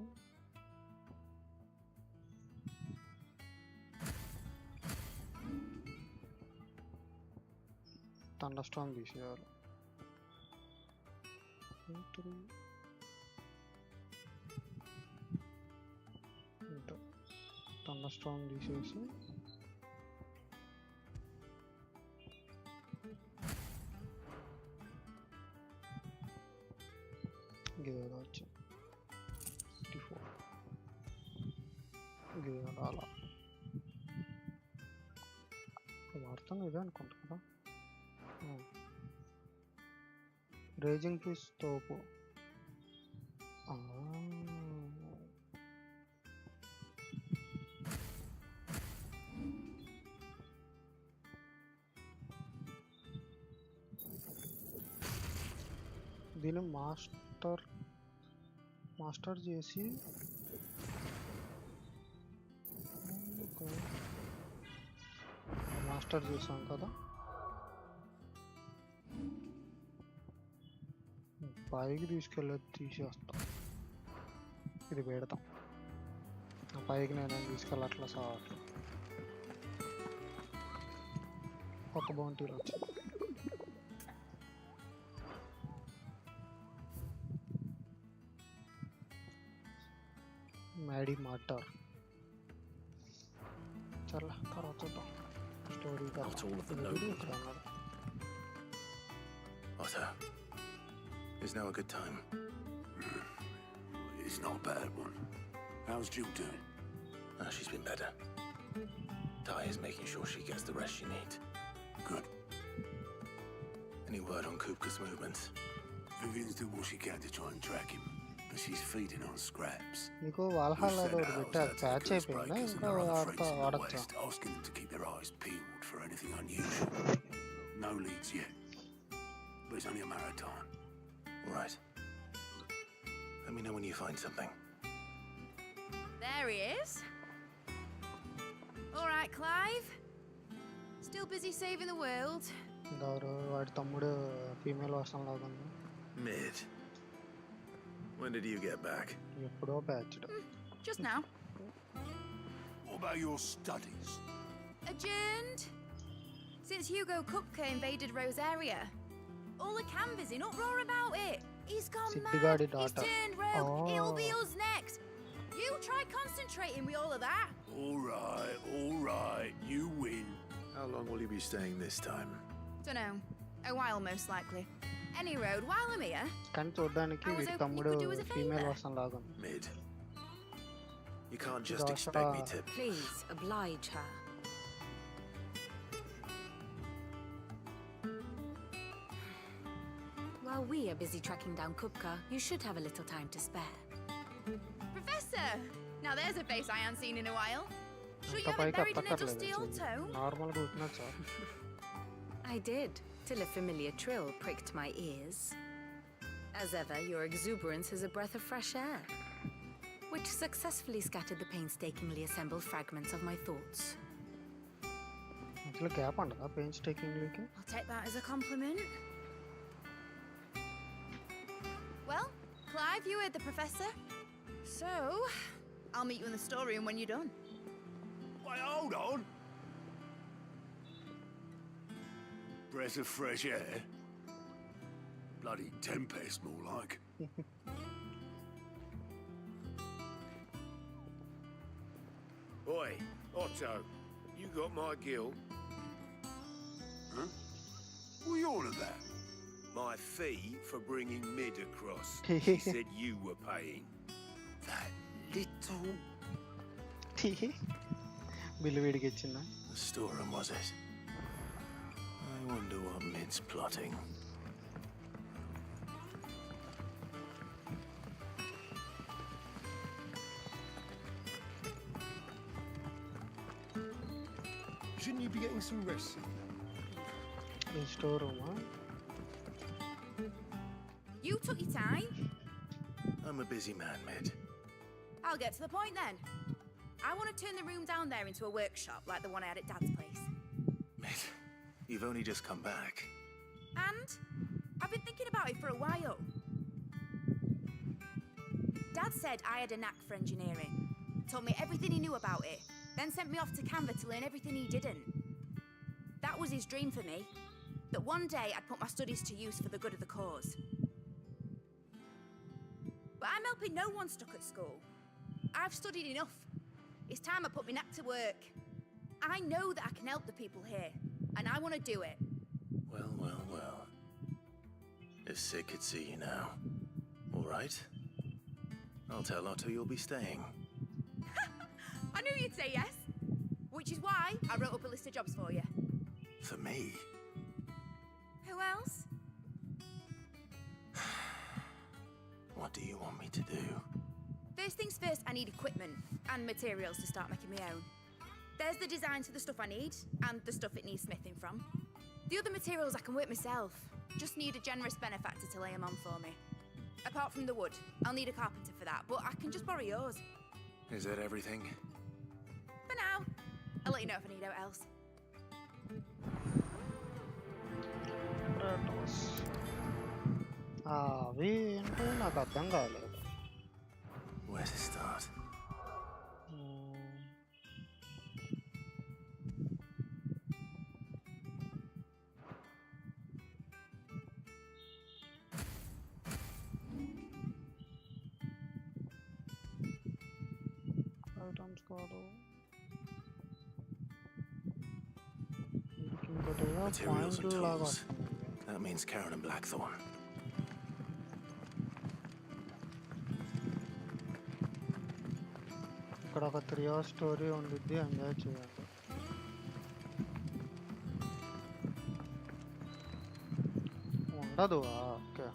థండర్స్టార్మ్ తీసేయాలి థండర్స్టార్మ్ తీసేసి గేయాలి వచ్చి 54 గేయాలి అలా వార్త ఇదే అనుకుంటా కదా రేజింగ్ ఫిష్ తోపు దీన్ని మాస్టర్ చేసి మాస్టర్ చేసాం కదా పైకి తీసుకెళ్ళి తీసేస్తాం ఇది పెడతాం పైకి నేను తీసుకెళ్ళట్లా సావట్లేదు ఒక బౌంటీలు వచ్చి మ్యాడీ మాటర్ చల్ల తర్వాత చూద్దాం story Not all of the nobles. Otto, is now a good time? It's not a bad one. How's Jill doing? She's been better. Ty is making sure she gets the rest she needs. Good. Any word on Kupka's movements? Vivian's doing what she can to try and track him, but she's feeding on scraps. మీకు వాల్హాల్లో పెట్టారు patch అయిపోయిందా ఇంకా వాడచ్చా Asking them to keep their eyes peeled for anything unusual. No leads yet, but it's only a matter of time. All right. Let me know when you find something. There he is. All right, Clive. Still busy saving the world. ఎవరు వాడి తమ్ముడు female version లాగా ఉంది Mid. When did you get back? ఎప్పుడో ప్యాచ్డ్ Just now. What about your studies? Adjourned. Since Hugo Kupka invaded Rosaria. All the canvas in uproar about it. He's gone mad. Siddhigadi He's daughter. turned rogue. It'll be Oh. us next. You try concentrating with all of that. All right, you win. How long will you be staying this time? Dunno. A while, most likely. Any road, while I'm here. కానీ చూడడానికి I was వీడి hoping you తమ్ముడు could do us a female favour. Version లాగా ఉంది. Mid. You can't just Joshua. expect me to... Please, oblige her. While we are busy tracking down Kupka, you should have a little time to spare. Professor! Now there's a face I haven't seen in a while. Sure you అంత haven't పైకి buried in a ఎత్తక్కర్లేదు dusty old tome? నార్మల్గా ఉట్టినా చాలు. I did, till a familiar trill pricked my ears. As ever, your exuberance is a breath of fresh air, which successfully scattered the painstakingly assembled fragments of my thoughts. అసలు gap ఉండదా paint టేకింగ్కి? I'll take that as a compliment. Well, Clive, you heard the professor. So, I'll meet you in the storeroom when you're done. Wait, hold on. Breath of fresh air. Bloody tempest, more like. Oi, Otto, you got my gill? Huh? What are you on about? My fee for bringing Mid across. She said you were paying. That little... bill వీడికి ఇచ్చిందా? The storeroom, was it? I wonder what Mid's plotting. Shouldn't you be getting some rest? ఈ store రూమా? You took your time. I'm a busy man, Mid. I'll get to the point then. I want to turn the room down there into a workshop like the one I had at Dad's place. Mid, you've only just come back. And I've been thinking about it for a while. Dad said I had a knack for engineering, told me everything he knew about it, then sent me off to Canva to learn everything he didn't. That was his dream for me, that one day I'd put my studies to use for the good of the cause. But I'm helping no one stuck at school. I've studied enough. It's time I put my knack to work. I know that I can help the people here, and I want to do it. Well, well, well. If Sid could see you now. All right. I'll tell Otto you'll be staying. I knew you'd say yes, which is why I wrote up a list of jobs for you. For me? Who else? What do you want me to do? First things first, I need equipment and materials to start making my own. There's the designs for the stuff I need and the stuff it needs smithing from. The other materials I can work myself. Just need a generous benefactor to lay them on for me. Apart from the wood, I'll need a carpenter for that, but I can just borrow yours. Is that everything? For now. I'll let you know if I need out else. అవి ఏంటో నాకు అర్థం కాలేదు. Where to start? Items కాదు. వీడికి ఇంకోటి Materials and పాయింట్లు లాగా tools. వస్తుంది. That means Karen and Blackthorn. ఇక్కడ ఒక 3 hours స్టోరీ ఉండిద్ది, ఎంజాయ్ చేయండి. ఉండదు. Okay.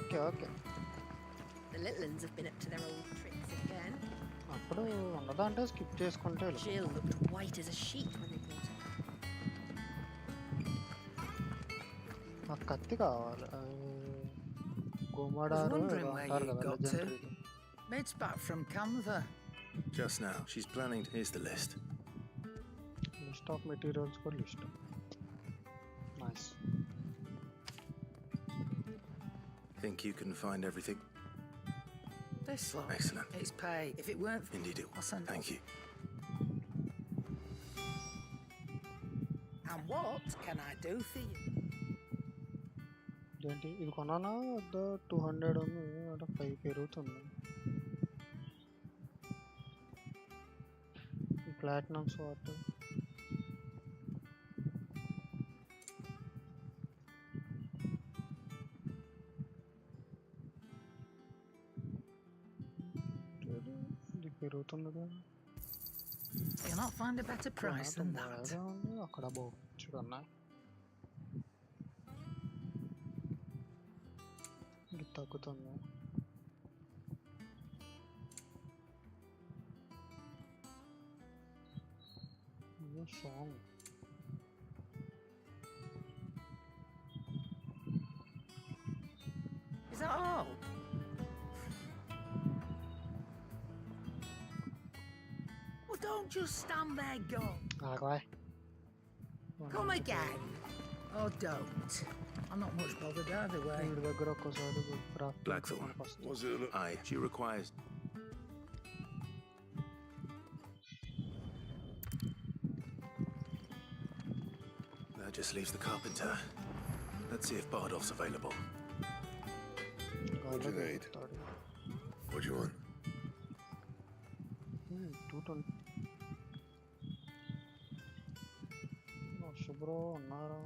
Okay okay. The little uns have been up to their old tricks again. అప్పుడు ఉండదా అంటే స్కిప్ చేసుకుంటే Jill looked white as a sheet when they brought her. ఆ కత్తి కావాలి. గుమ్మడారు wondering ఏదో where అంటారు you కదా, got to. legendary. Mid's back from Canva. Just now. She's planning to... Here's the list. List of materials for list. Nice. Think you can find everything? This lot. Excellent. It's pay. If it weren't... Indeed it I'll will. send Thank it. you. And what can I do for you? ఏంటి ఇది కొనానా వద్దా 200 ఉంది అంటే 5 పెరుగుతుంది ఈ platinum swat ఇది పెరుగుతుంది కదా You'll not find a better price than that. అక్కడ బాగుంది కన్నా ఇది తగ్గుతుంది song Is that all? Well, don't just stand there, go. ఆగవా Come again. Or don't. I'm not much bothered either way. వీడి దగ్గర ఒక్కసారి Blackthorn. Was it a Aye, she requires... That just leaves the carpenter. Let's see if Bardolph's available. What do you need? What do you want? 220 శుభ్రో ఉన్నారా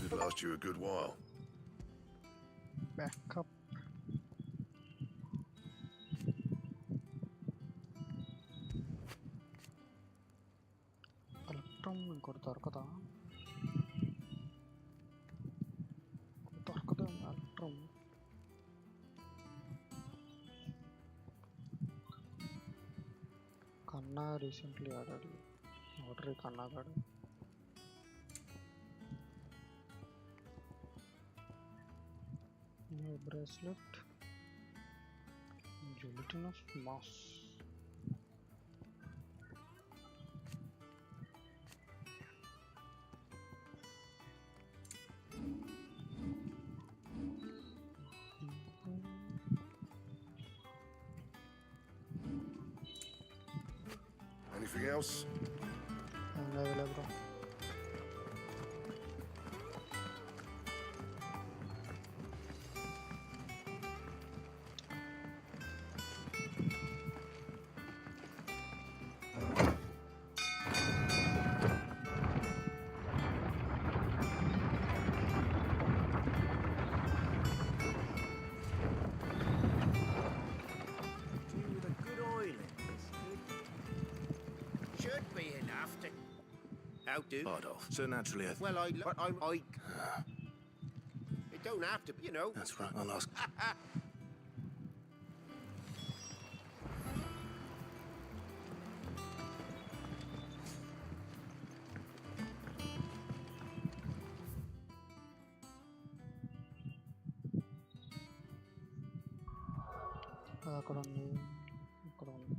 It'd last you a good while. Backup electron ఇంకోటి దొరకదా దొరకదా electron కన్నా recently ఆడాడు order కన్నా కాడు bracelet gelatinous mass Anything else? available With a good oil in this. Should be enough to outdo. Bardolph. So naturally I... Well, it don't have to be, you know. That's right, I'll ask. అక్కడ ఉంది ఇక్కడ ఉంది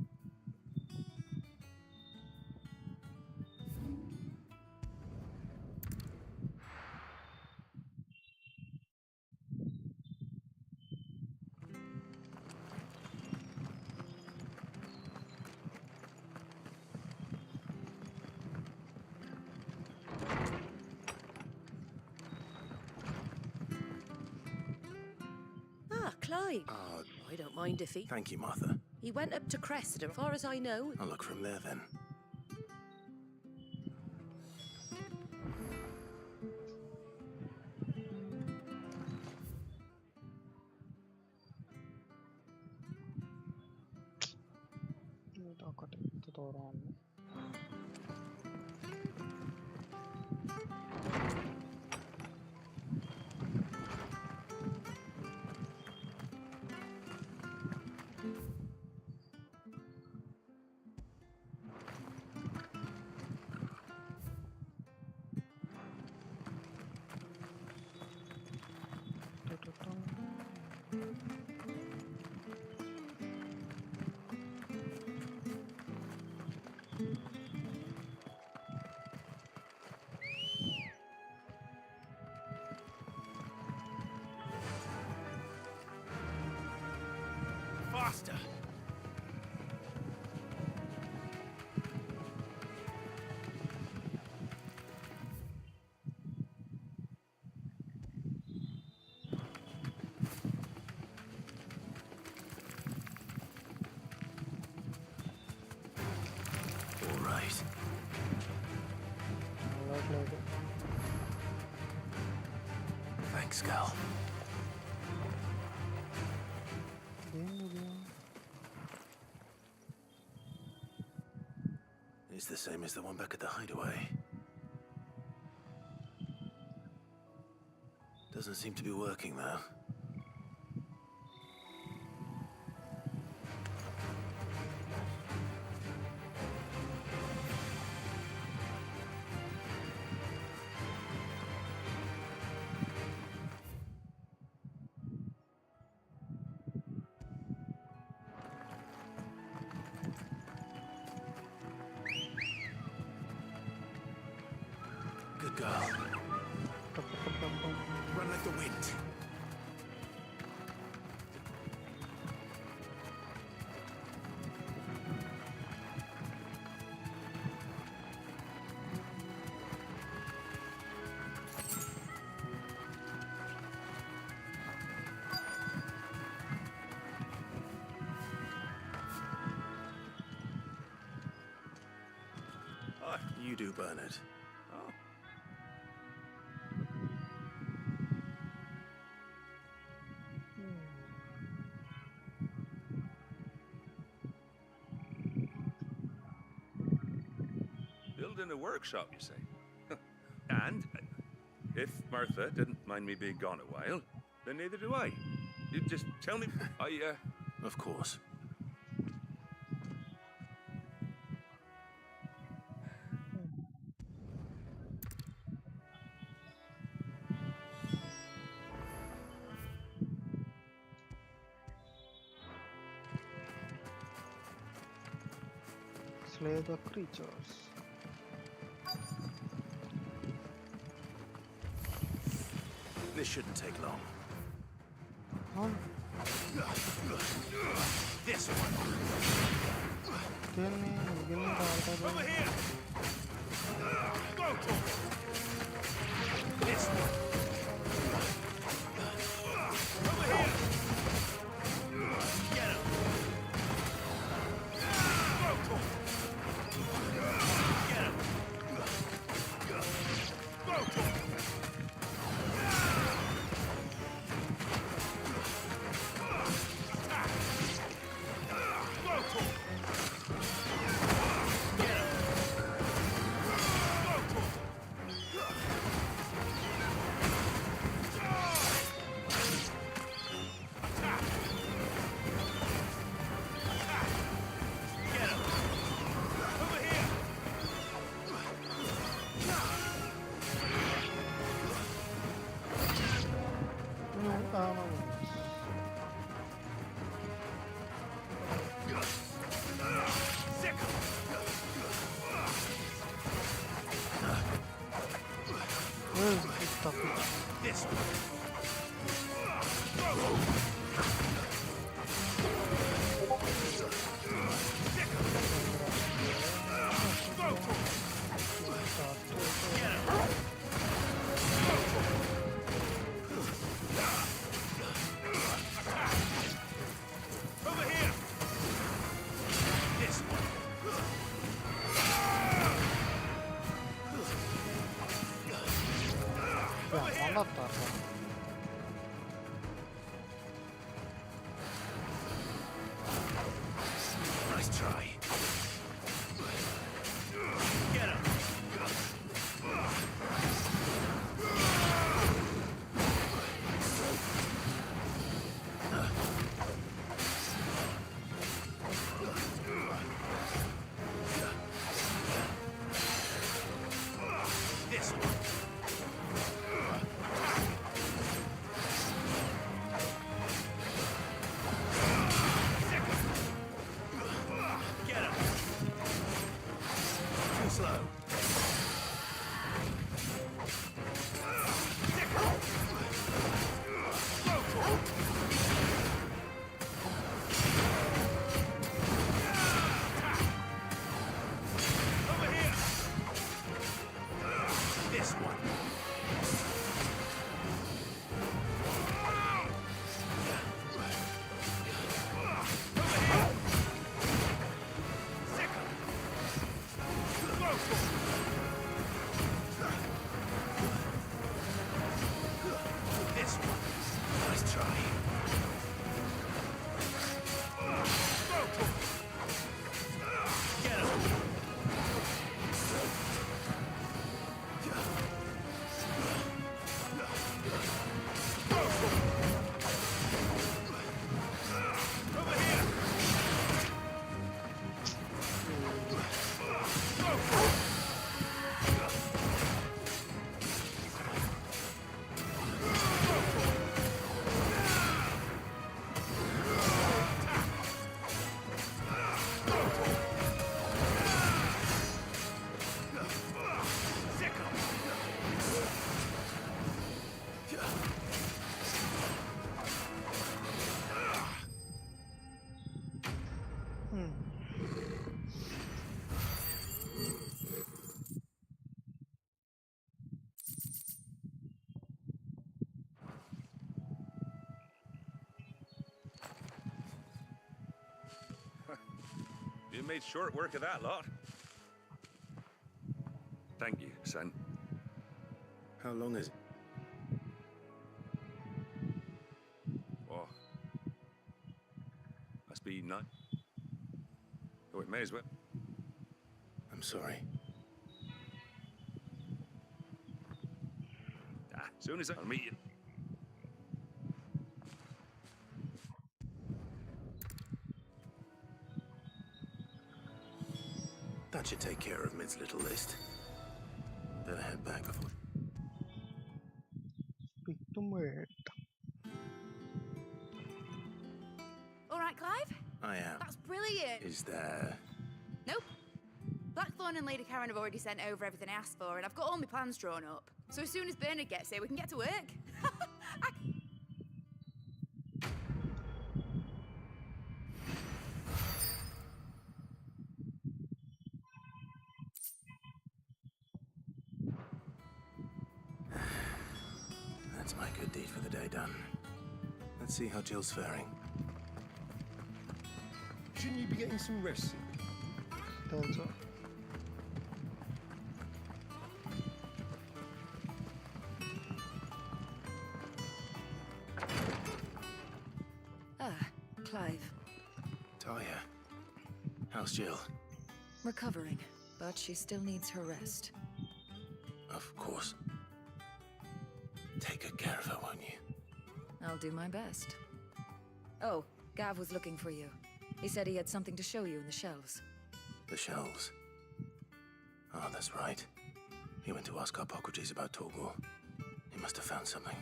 Ah, Clive. I don't mind if he... Thank you, Martha. He went up to Cressida, as far as I know. I'll look from there then. ఒకటి ఇంత దూరం ఉంది లేదు. Thanks, Gal. It's the same as the one back at the hideaway. Doesn't seem to be working, though. Good girl. Run like the wind. Oh, you do, Bernard. Oh. Building a workshop, you say? And if Martha didn't mind me being gone a while, then neither do I. You just tell me. Of course. Slay the creatures. This shouldn't take long. Oh, This one. Over here. Go. This one. Over here. Get him. Go. Get him. Go. This one. Nice try. Get him. This one. Slow. Over here. This one. Over here. made short work of that lot. Thank you, son. How long is it? Oh. Must be none. Oh, it may as well. I'm sorry. Soon as I'll meet you. That should take care of Mid's little list. Better head back before. All right, Clive? I am. That's brilliant. Is there... Nope. Blackthorn and Lady Karen have already sent over everything I asked for, and I've got all my plans drawn up. So as soon as Bernard gets here, we can get to work. That's my good deed for the day done. Let's see how Jill's faring. Shouldn't you be getting some rest? Clive. Talia. How's Jill? Recovering, but she still needs her rest. Of course. Take good care of her, won't you? I'll do my best. Oh, Gav was looking for you. He said he had something to show you in the shelves. The shelves. Oh, that's right. He went to ask Hippocrates about Torgor. He must have found something.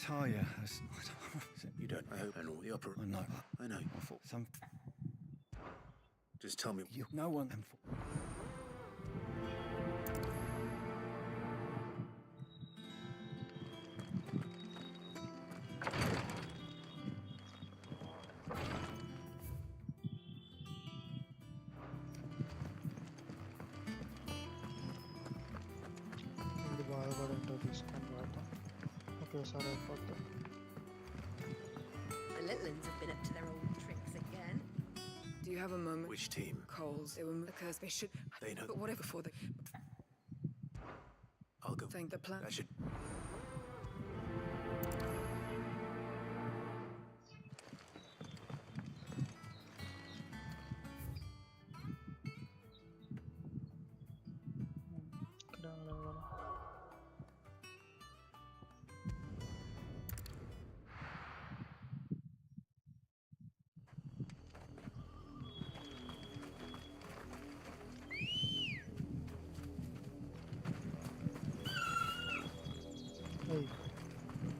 Talia has... You don't know, and all the opera... I know. I know. I thought some... Just tell me... You... No one... The Litlins have been up to their old tricks again. Do you have a moment? Which team? Coles. They were the curse. They should... They know... But whatever for the... I'll go... Think the plan... I should...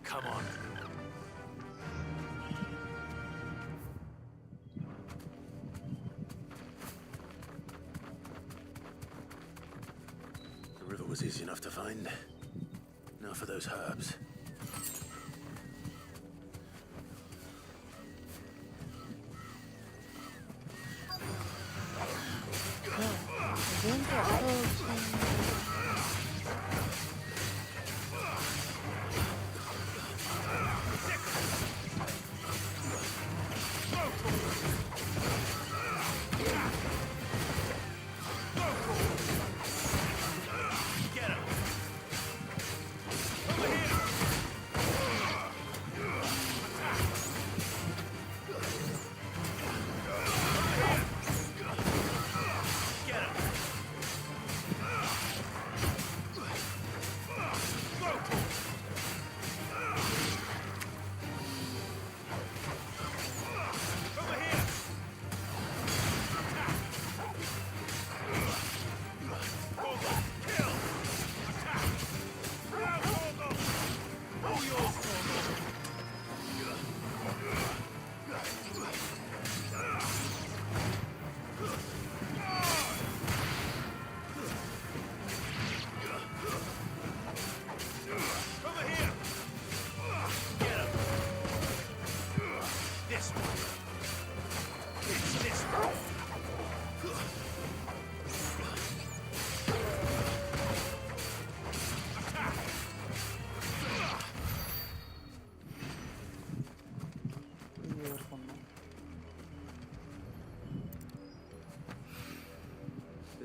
Come on. The river was easy enough to find. Now for those herbs.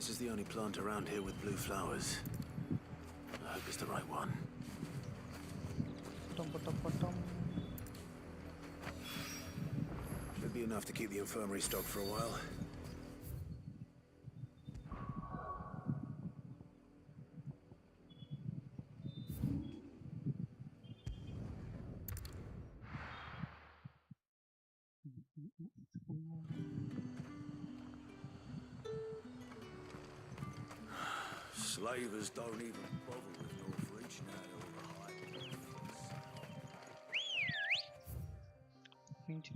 This is the only plant around here with blue flowers. I hope it's the right one. Should be enough to keep the infirmary stocked for a while. Slavers don't even bother with Northridge now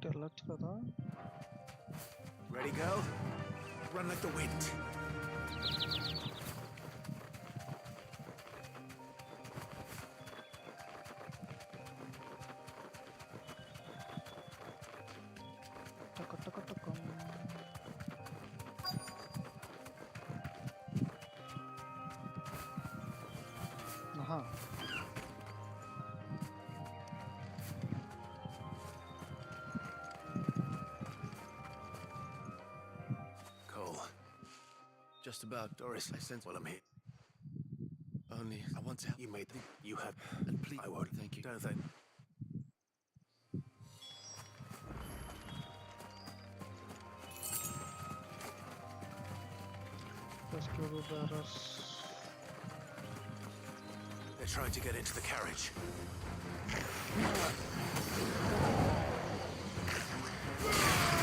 they're all the hype. Ready, girl? Run like the wind. Just about, Doris, I sense while I'm here. Only I want to help. You made them. You have. And please, I won't. Thank you. Don't thank. They're trying to get into the carriage.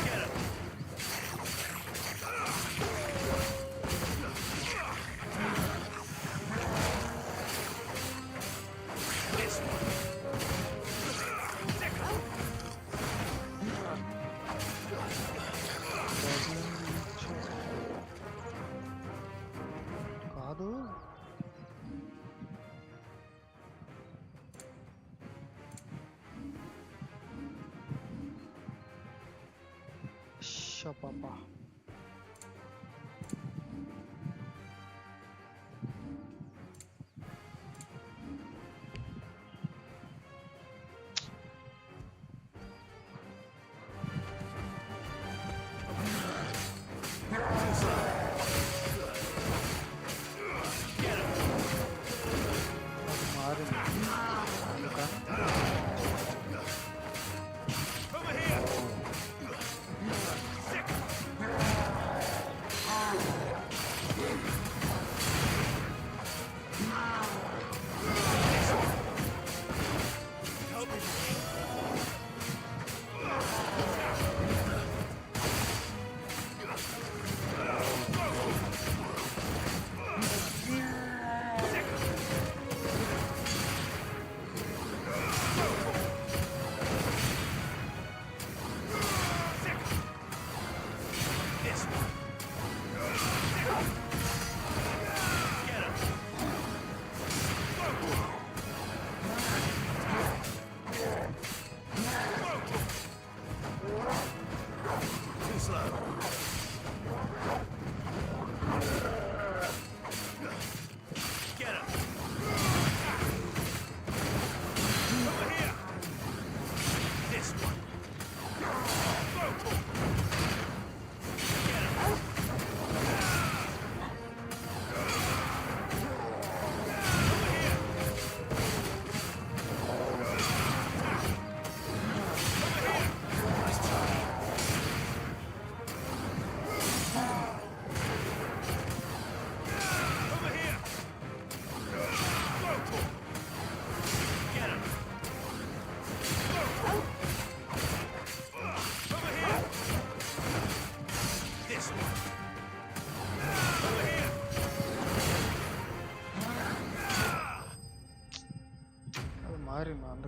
Get him! Papa.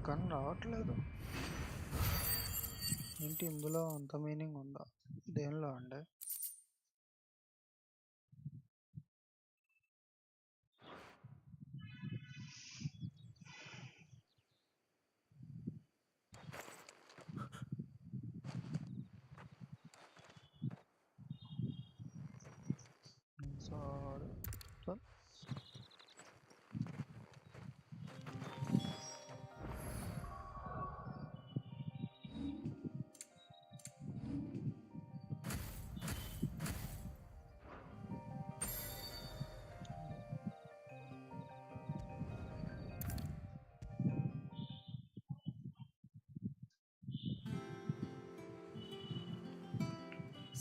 అందుకని రావట్లేదు ఏంటి ఇందులో అంత meaning ఉందా దేనిలో అండి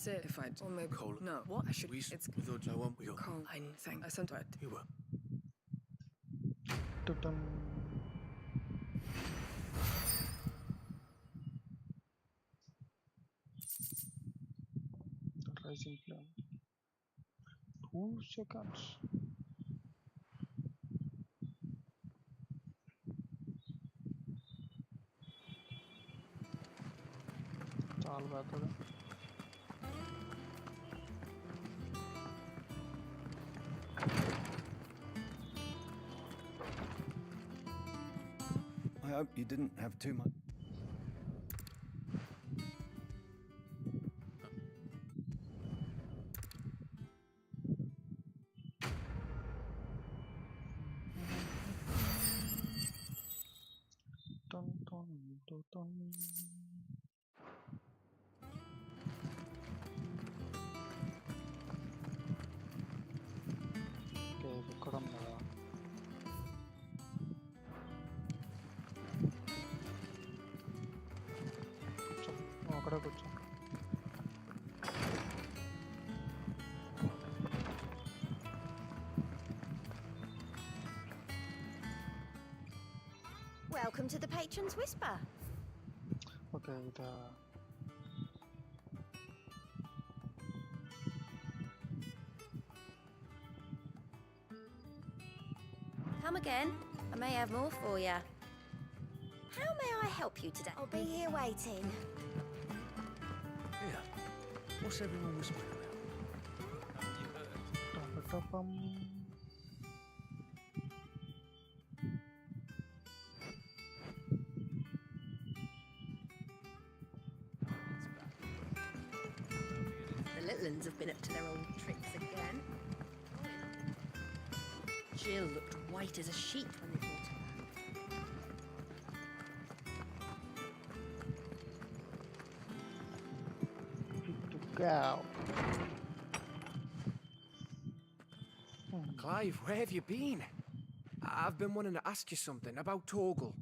certified. Or maybe Cole. no. What I should. We It's thought I want we got Cole. I think I sent it. you were. Dun-dun. The rising flame. 2 seconds. चाल बात होगा. I hope you didn't have too much. Dun, dun, dun, dun. Okay, విక్కడం కదా. కూర్చో, నువ్వు అక్కడే కూర్చో. Welcome to the Patron's Whisper. Okay, the Come again. I may have more for you. How may I help you today? I'll be here waiting. Yeah. What's everyone whispering about? You heard? Dum-ba-da-bum. The little uns have been up to their old tricks again. Jill looked white as a sheet when they brought her Good to go. Clive, where have you been? I've been wanting to ask you something about Torgal.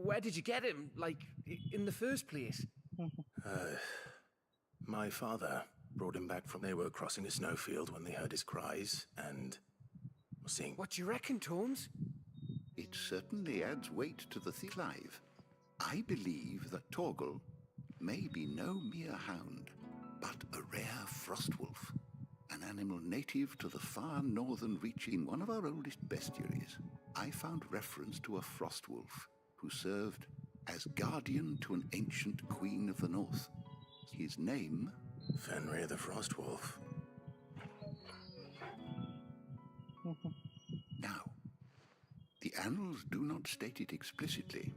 Where did you get him? Like, in the first place? My father brought him back from... They were crossing a snowfield when they heard his cries, and... seeing... What do you reckon, Tomes? It certainly adds weight to the Clive. I believe that Torgal may be no mere hound, but a rare frostwolf, an animal native to the far northern reach. In one of our oldest bestiaries, I found reference to a frostwolf who served as guardian to an ancient queen of the north. His name... Fenrir the Frostwolf. Now, the annals do not state it explicitly,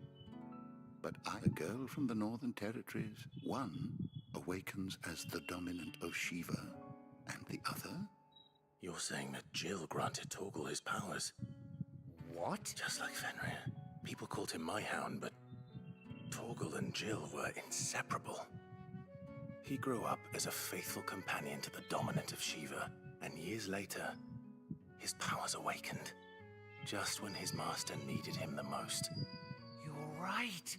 but a girl from the Northern Territories, one awakens as the dominant of Shiva, and the other... You're saying that Jill granted Torgal his powers? What? Just like Fenrir. People called him my hound, but Torgal and Jill were inseparable. He grew up as a faithful companion to the dominant of Shiva, and years later, his powers awakened, just when his master needed him the most. You're right.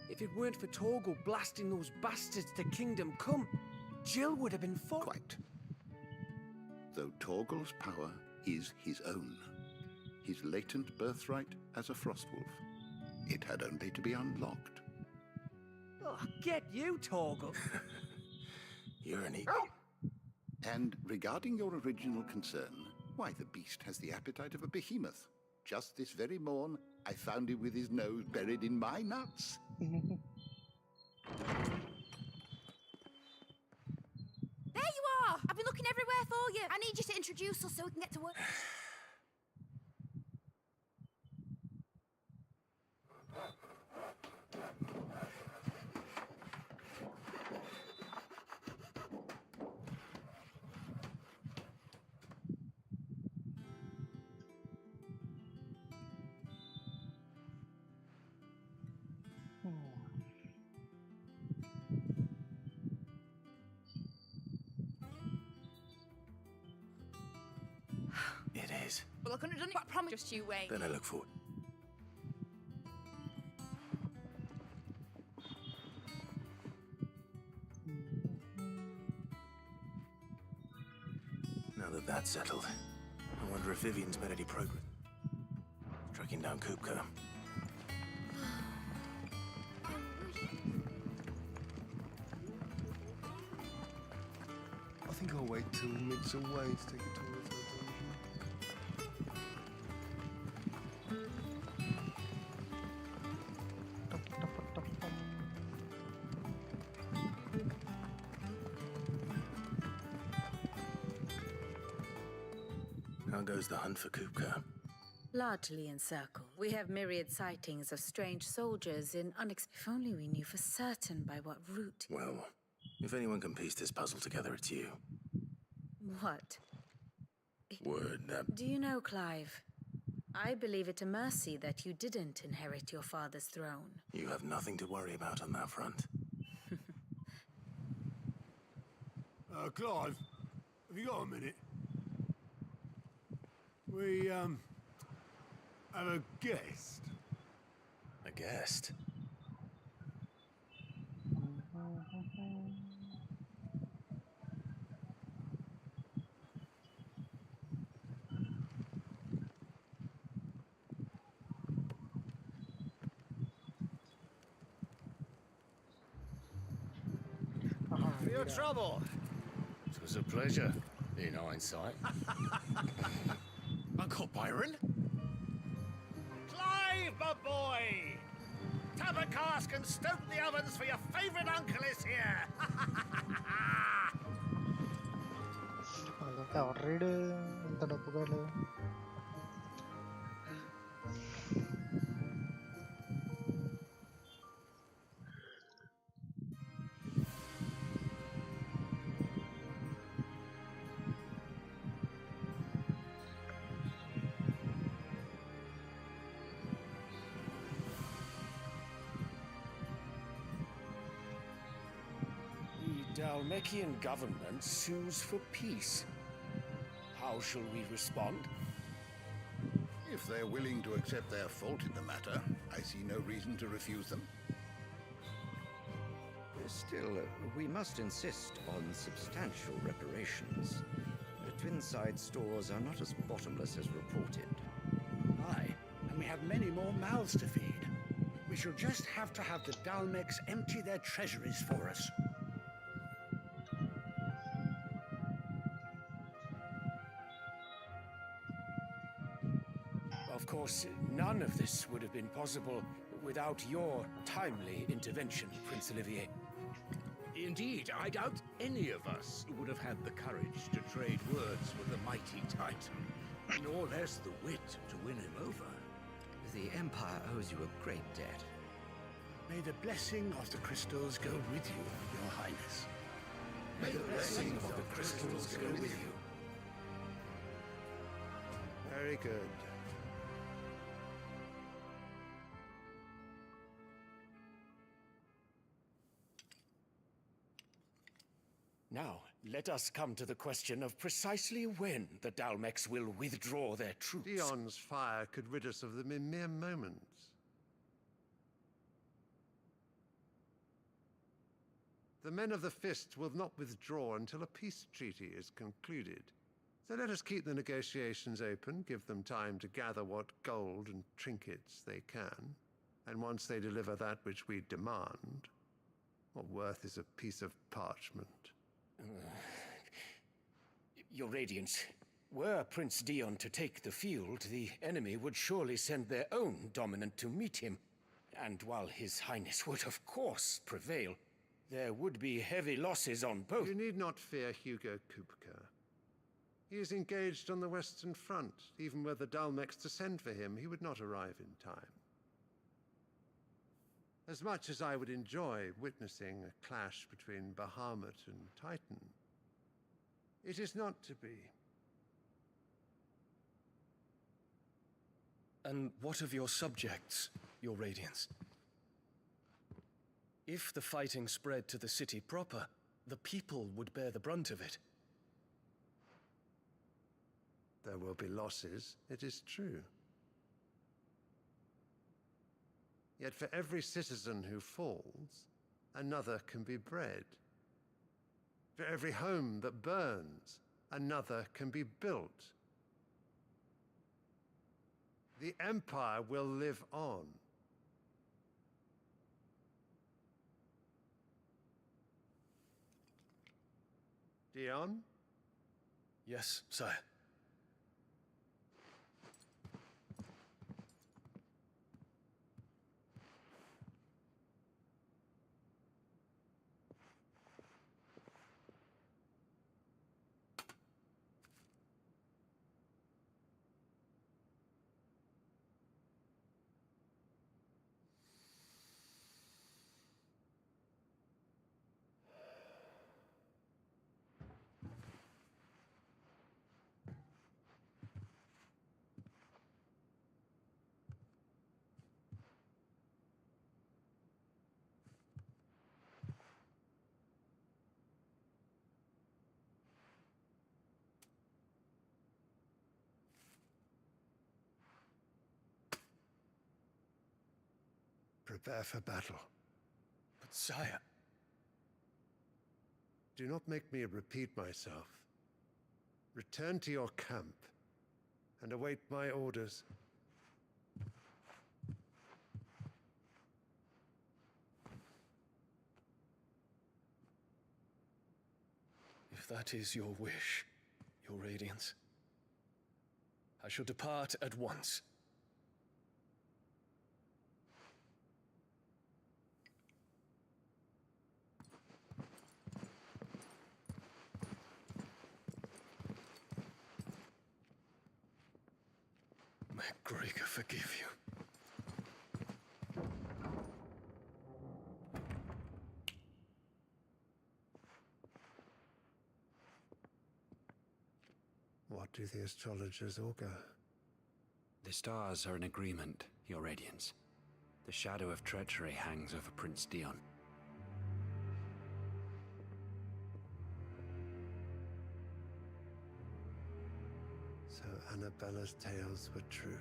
If it weren't for Torgal blasting those bastards to Kingdom Come, Jill would have been fought. Quite. Though Torgal's power is his own, his latent birthright as a frostwolf, it had only to be unlocked. Oh, get you, Torgal. You're an And regarding your original concern, why, the beast has the appetite of a behemoth. Just this very morn, I found him with his nose buried in my nuts. There you are! I've been looking everywhere for you. I need you to introduce us so we can get to work. It is. Well, I couldn't have done it, but I promise. Just you wait. Then I look forward. that that's settled, I wonder if Vivian's made any progress. Tracking down Kupka. I think I'll wait till mid's away to take it towards the dungeon. How goes the hunt for Kupka? Largely in circle. We have myriad sightings of strange soldiers in If only we knew for certain by what route. Well, if anyone can piece this puzzle together, it's you. What? Word that... Do you know, Clive? I believe it a mercy that you didn't inherit your father's throne. You have nothing to worry about on that front. Clive, have you got a minute? We, have a guest. A guest? For your trouble. It was a pleasure, in hindsight. Uncle Byron? Clive, my boy! Tap a cask and stoke the ovens for your favourite uncle is here! അതൊക്കെ അവരുടെ തടപ്പുകാല് The Dalmekian government sues for peace. How shall we respond? If they're willing to accept their fault in the matter, I see no reason to refuse them. Still, we must insist on substantial reparations. The Twinside stores are not as bottomless as reported. Aye, and we have many more mouths to feed. We shall just have to have the Dalmecs empty their treasuries for us. Of course, none of this would have been possible without your timely intervention, Prince Olivier. Indeed, I doubt any of us would have had the courage to trade words with the mighty Titan, nor less the wit to win him over. The Empire owes you a great debt. May the blessing of the crystals go with you, Your Highness. May the blessing of the crystals go with you. Very good. Now, let us come to the question of precisely when the Dalmecs will withdraw their troops. Dion's fire could rid us of them in mere moments. The men of the Fist will not withdraw until a peace treaty is concluded. So let us keep the negotiations open, give them time to gather what gold and trinkets they can, and once they deliver that which we demand, what worth is a piece of parchment? Your Radiance, were Prince Dion to take the field, the enemy would surely send their own dominant to meet him. And while His Highness would of course prevail, there would be heavy losses on both. You need not fear Hugo Kupka. He is engaged on the Western Front. Even were the Dalmecs to send for him, he would not arrive in time. As much as I would enjoy witnessing a clash between Bahamut and Titan, it is not to be. And what of your subjects, Your Radiance? If the fighting spread to the city proper, the people would bear the brunt of it. There will be losses, it is true. Yet for every citizen who falls, another can be bred. For every home that burns, another can be built. The Empire will live on. Dion? Yes, sire. Prepare for battle. But sire... Do not make me repeat myself. Return to your camp and await my orders. If that is your wish, Your Radiance, I shall depart at once. May Gregor forgive you. What do the astrologers augur? The stars are in agreement, Your Radiance. The shadow of treachery hangs over Prince Dion. So Annabella's tales were true.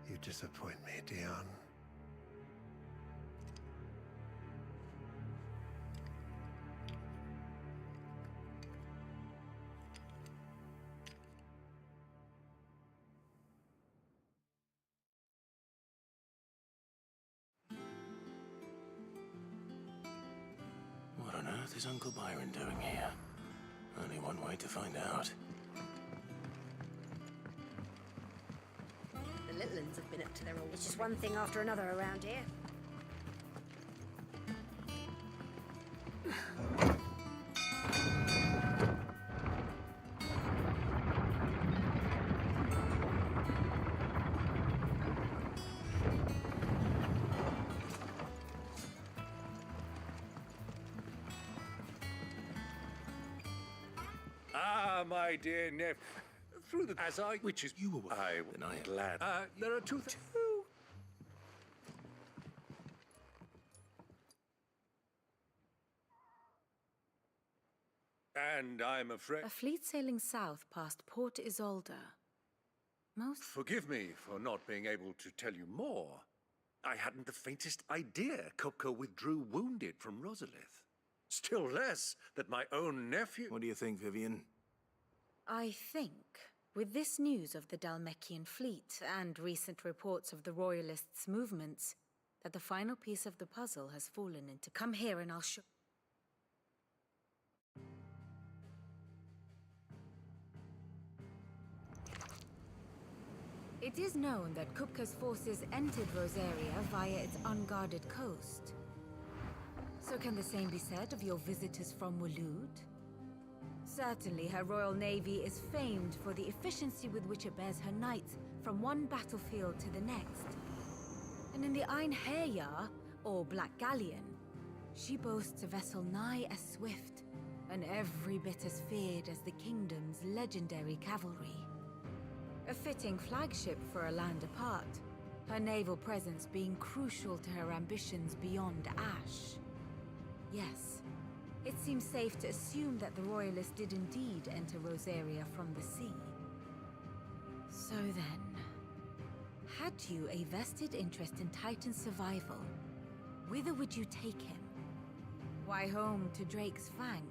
You disappoint me, Dion. What on earth is Uncle Byron doing here? Only one way to find out. The little ones have been up to their old... It's just one thing after another around here. My dear nephew, through the... As I... Which is... You were... I... Then I am glad. There are two... And I'm afraid... A fleet sailing south past Port Isolde. Most... Forgive me for not being able to tell you more. I hadn't the faintest idea Kupka withdrew wounded from Rosalith. Still less that my own nephew... What do you think, Vivian? I think, with this news of the Dhalmekian fleet and recent reports of the Royalists' movements, that the final piece of the puzzle has fallen into... Come here and I'll show... It is known that Kupka's forces entered Rosaria via its unguarded coast. So can the same be said of your visitors from Waloed? Certainly, her Royal Navy is famed for the efficiency with which it bears her knights from one battlefield to the next. And in the Einherjar, or Black Galleon, she boasts a vessel nigh as swift, and every bit as feared as the kingdom's legendary cavalry. A fitting flagship for a land apart, her naval presence being crucial to her ambitions beyond Ash. Yes. It seems safe to assume that the Royalists did indeed enter Rosaria from the sea. So then, had you a vested interest in Titan's survival, whither would you take him? Why home to Drake's Fang?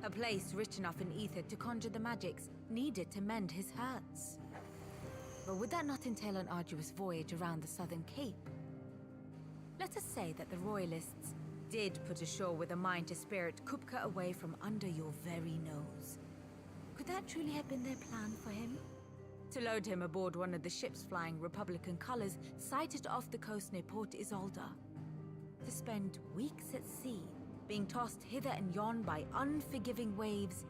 A place rich enough in ether to conjure the magics needed to mend his hurts. But would that not entail an arduous voyage around the southern cape? Let us say that the Royalists did put ashore with a mind to spirit Kupka away from under your very nose. Could that truly have been their plan for him? To load him aboard one of the ships flying Republican colors sighted off the coast near Port Isolde. To spend weeks at sea, being tossed hither and yon by unforgiving waves,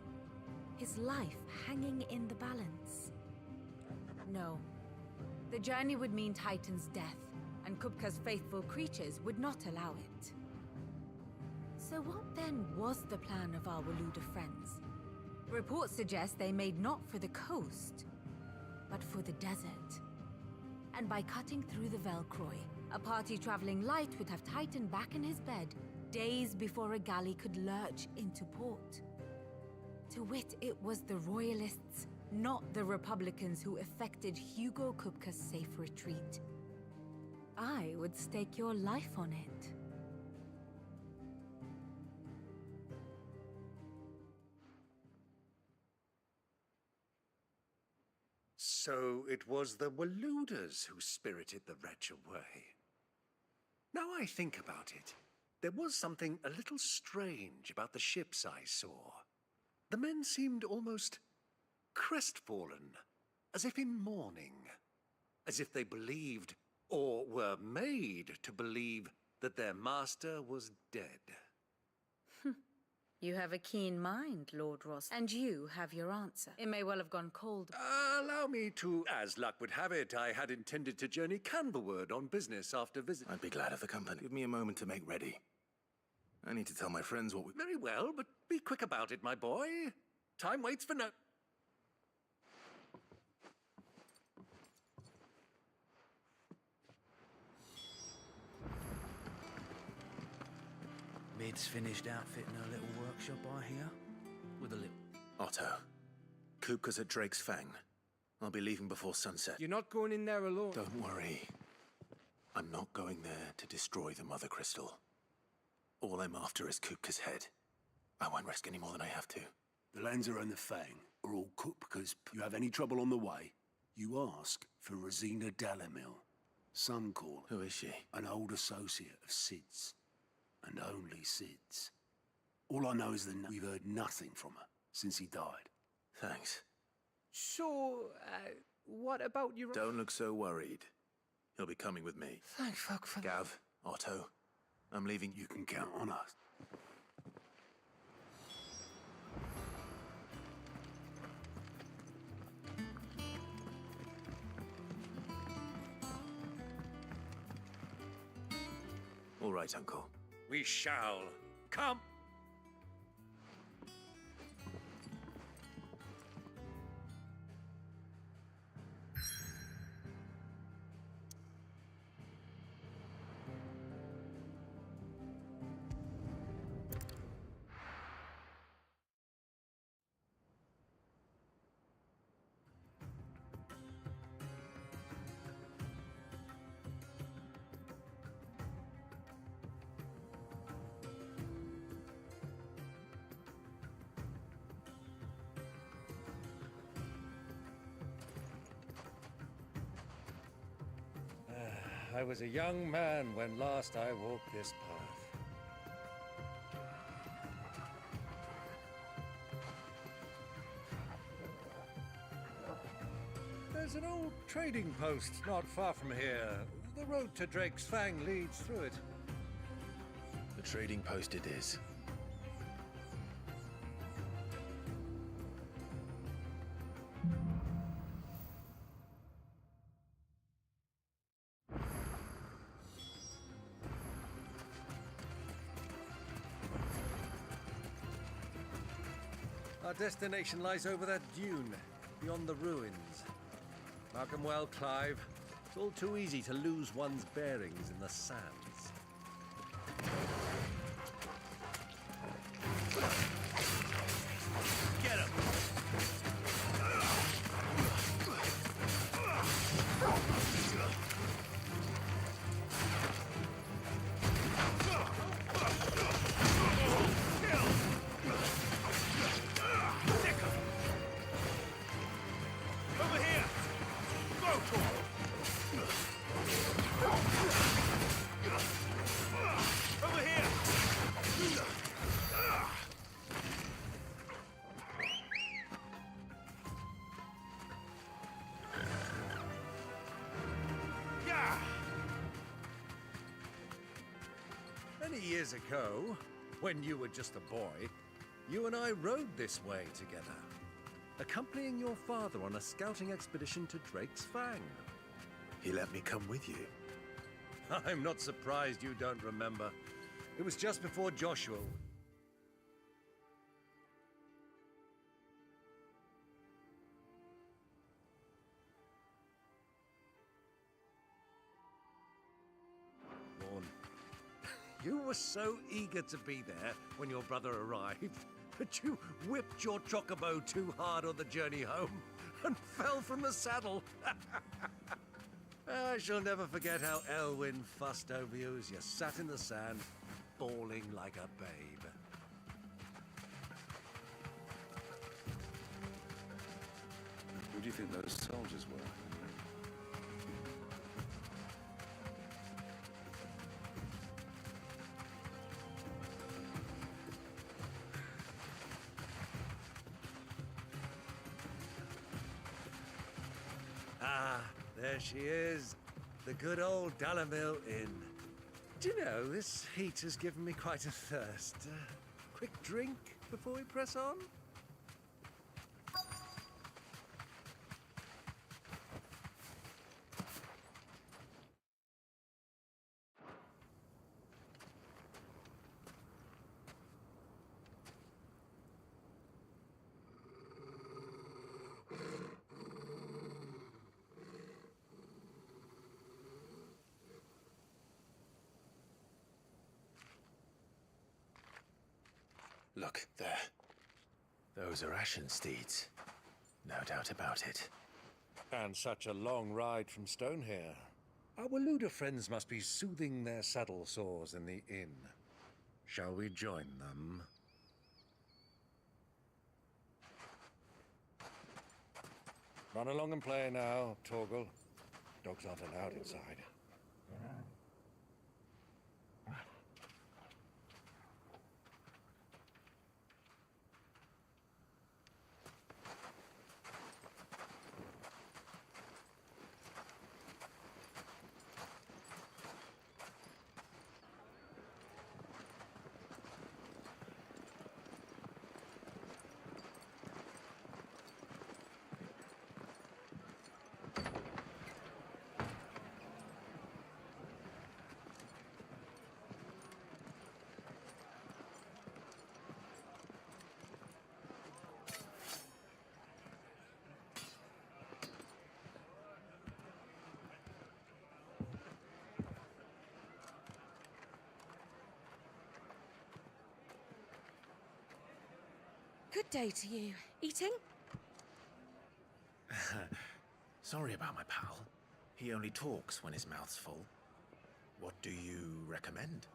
his life hanging in the balance. No. The journey would mean Titan's death, and Kupka's faithful creatures would not allow it. So what then was the plan of our Waluda friends? Reports suggest they made not for the coast, but for the desert. And by cutting through the Velcroy, a party traveling light would have Titan back in his bed days before a galley could lurch into port. To wit, it was the Royalists, not the Republicans, who effected Hugo Kupka's safe retreat. I would stake your life on it. So it was the Waludas who spirited the wretch away. Now I think about it, there was something a little strange about the ships I saw. The men seemed almost crestfallen, as if in mourning, as if they believed, or were made to believe, that their master was dead. You have a keen mind, Lord Ross, and you have your answer. It may well have gone cold. Allow me to, as luck would have it, I had intended to journey Canberward on business after visiting. I'd be glad of the company. Give me a moment to make ready. I need to tell my friends what we... Very well, but be quick about it, my boy. Time waits for no... Mid's finished outfitting her little workshop, I hear. With a little... Otto, Kupka's at Drake's Fang. I'll be leaving before sunset. You're not going in there alone. Don't worry. I'm not going there to destroy the Mother Crystal. All I'm after is Kupka's head. I won't risk any more than I have to. The Lanza and the Fang are all Kupka's. You have any trouble on the way, you ask for Rosina Dalamil. Some call her. Who is she? An old associate of Sid's. And only Sid's. All I know is that we've heard nothing from her since he died. Thanks. So, what about your... Don't look so worried. He'll be coming with me. Thank fuck for... Gav, Otto, I'm leaving. You can count on us. All right, Uncle. We shall. Come! I was a young man when last I walked this path. There's an old trading post not far from here. The road to Drake's Fang leads through it. The trading post it is. Our destination lies over that dune, beyond the ruins. Mark 'em well, Clive. It's all too easy to lose one's bearings in the sands. Get him! Many years ago, when you were just a boy, you and I rode this way together, accompanying your father on a scouting expedition to Drake's Fang. He let me come with you. I'm not surprised you don't remember. It was just before Joshua. Born. You were so eager to be there when your brother arrived that you whipped your chocobo too hard on the journey home and fell from the saddle. I shall never forget how Elwyn fussed over you as you sat in the sand, bawling like a babe. Who do you think those soldiers were? Ah, there she is. The good old Dalamil Inn. Do you know, this heat has given me quite a thirst. Quick drink before we press on? Look, there. Those are Ashen steeds. No doubt about it. And such a long ride from Stonehair. Our Waluda friends must be soothing their saddle sores in the inn. Shall we join them? Run along and play now, Torgal. Dogs aren't allowed inside. Good day to you. Eating? Sorry about my pal. He only talks when his mouth's full. What do you recommend?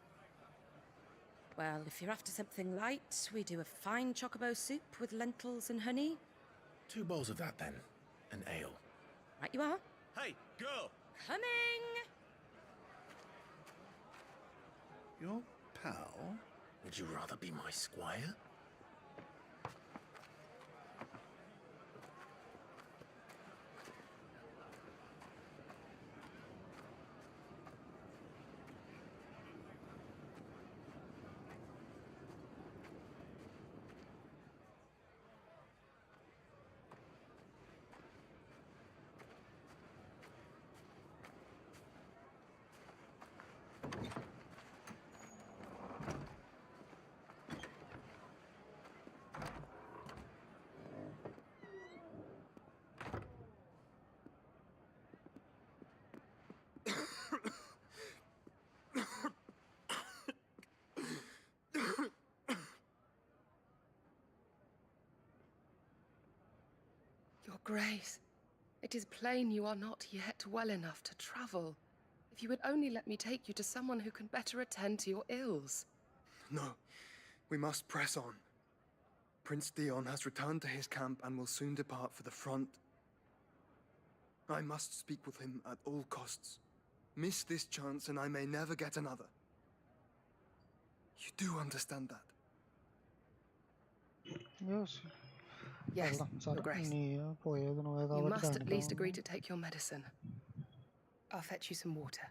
Well, if you're after something light, we do a fine chocobo soup with lentils and honey. 2 bowls of that, then. An ale. Right you are. Hey, girl! Coming! Your pal? Would you rather be my squire? Your Grace, it is plain you are not yet well enough to travel. If you would only let me take you to someone who can better attend to your ills. No, we must press on. Prince Dion has returned to his camp and will soon depart for the front. I must speak with him at all costs. Miss this chance and I may never get another. You do understand that? Yes. Yes, Your Grace. You must at least agree to take your medicine. I'll fetch you some water.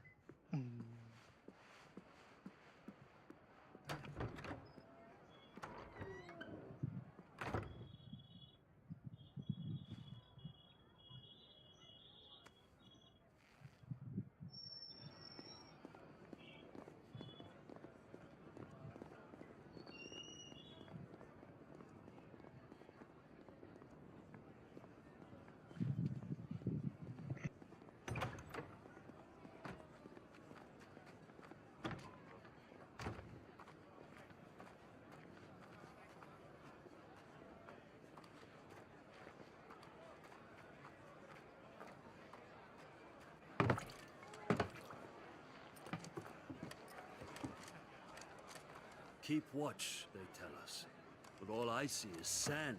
Keep watch, they tell us. But all I see is sand.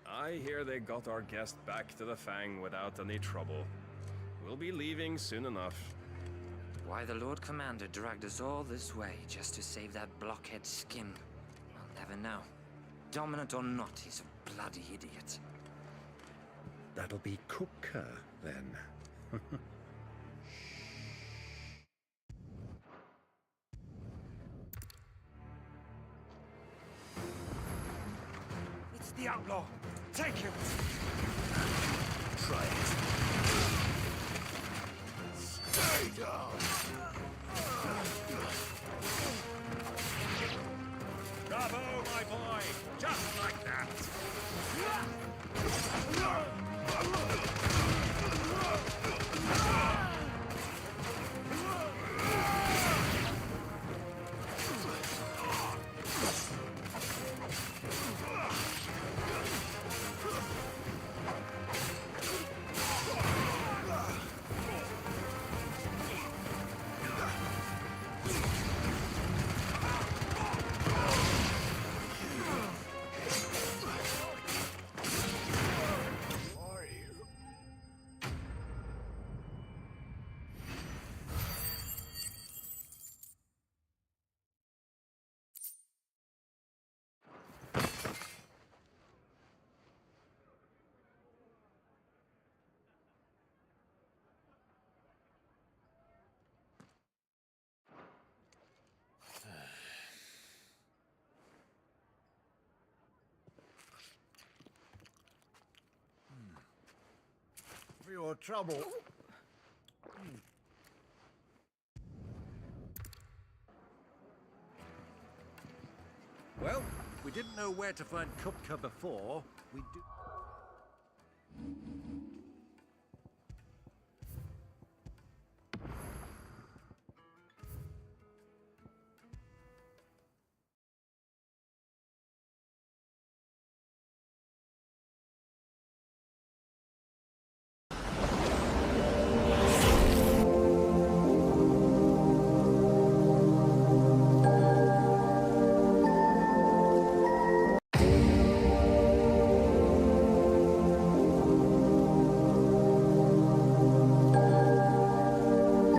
I hear they got our guest back to the Fang without any trouble. We'll be leaving soon enough. Why the Lord Commander dragged us all this way just to save that blockhead skin, I'll never know. Dominant or not, he's a bloody idiot. That'll be Kupka, then. It's the outlaw. Take him. Try it. Stay down. Bravo, my boy! Just like that! For your trouble. Well, we didn't know where to find Kupka before. We do.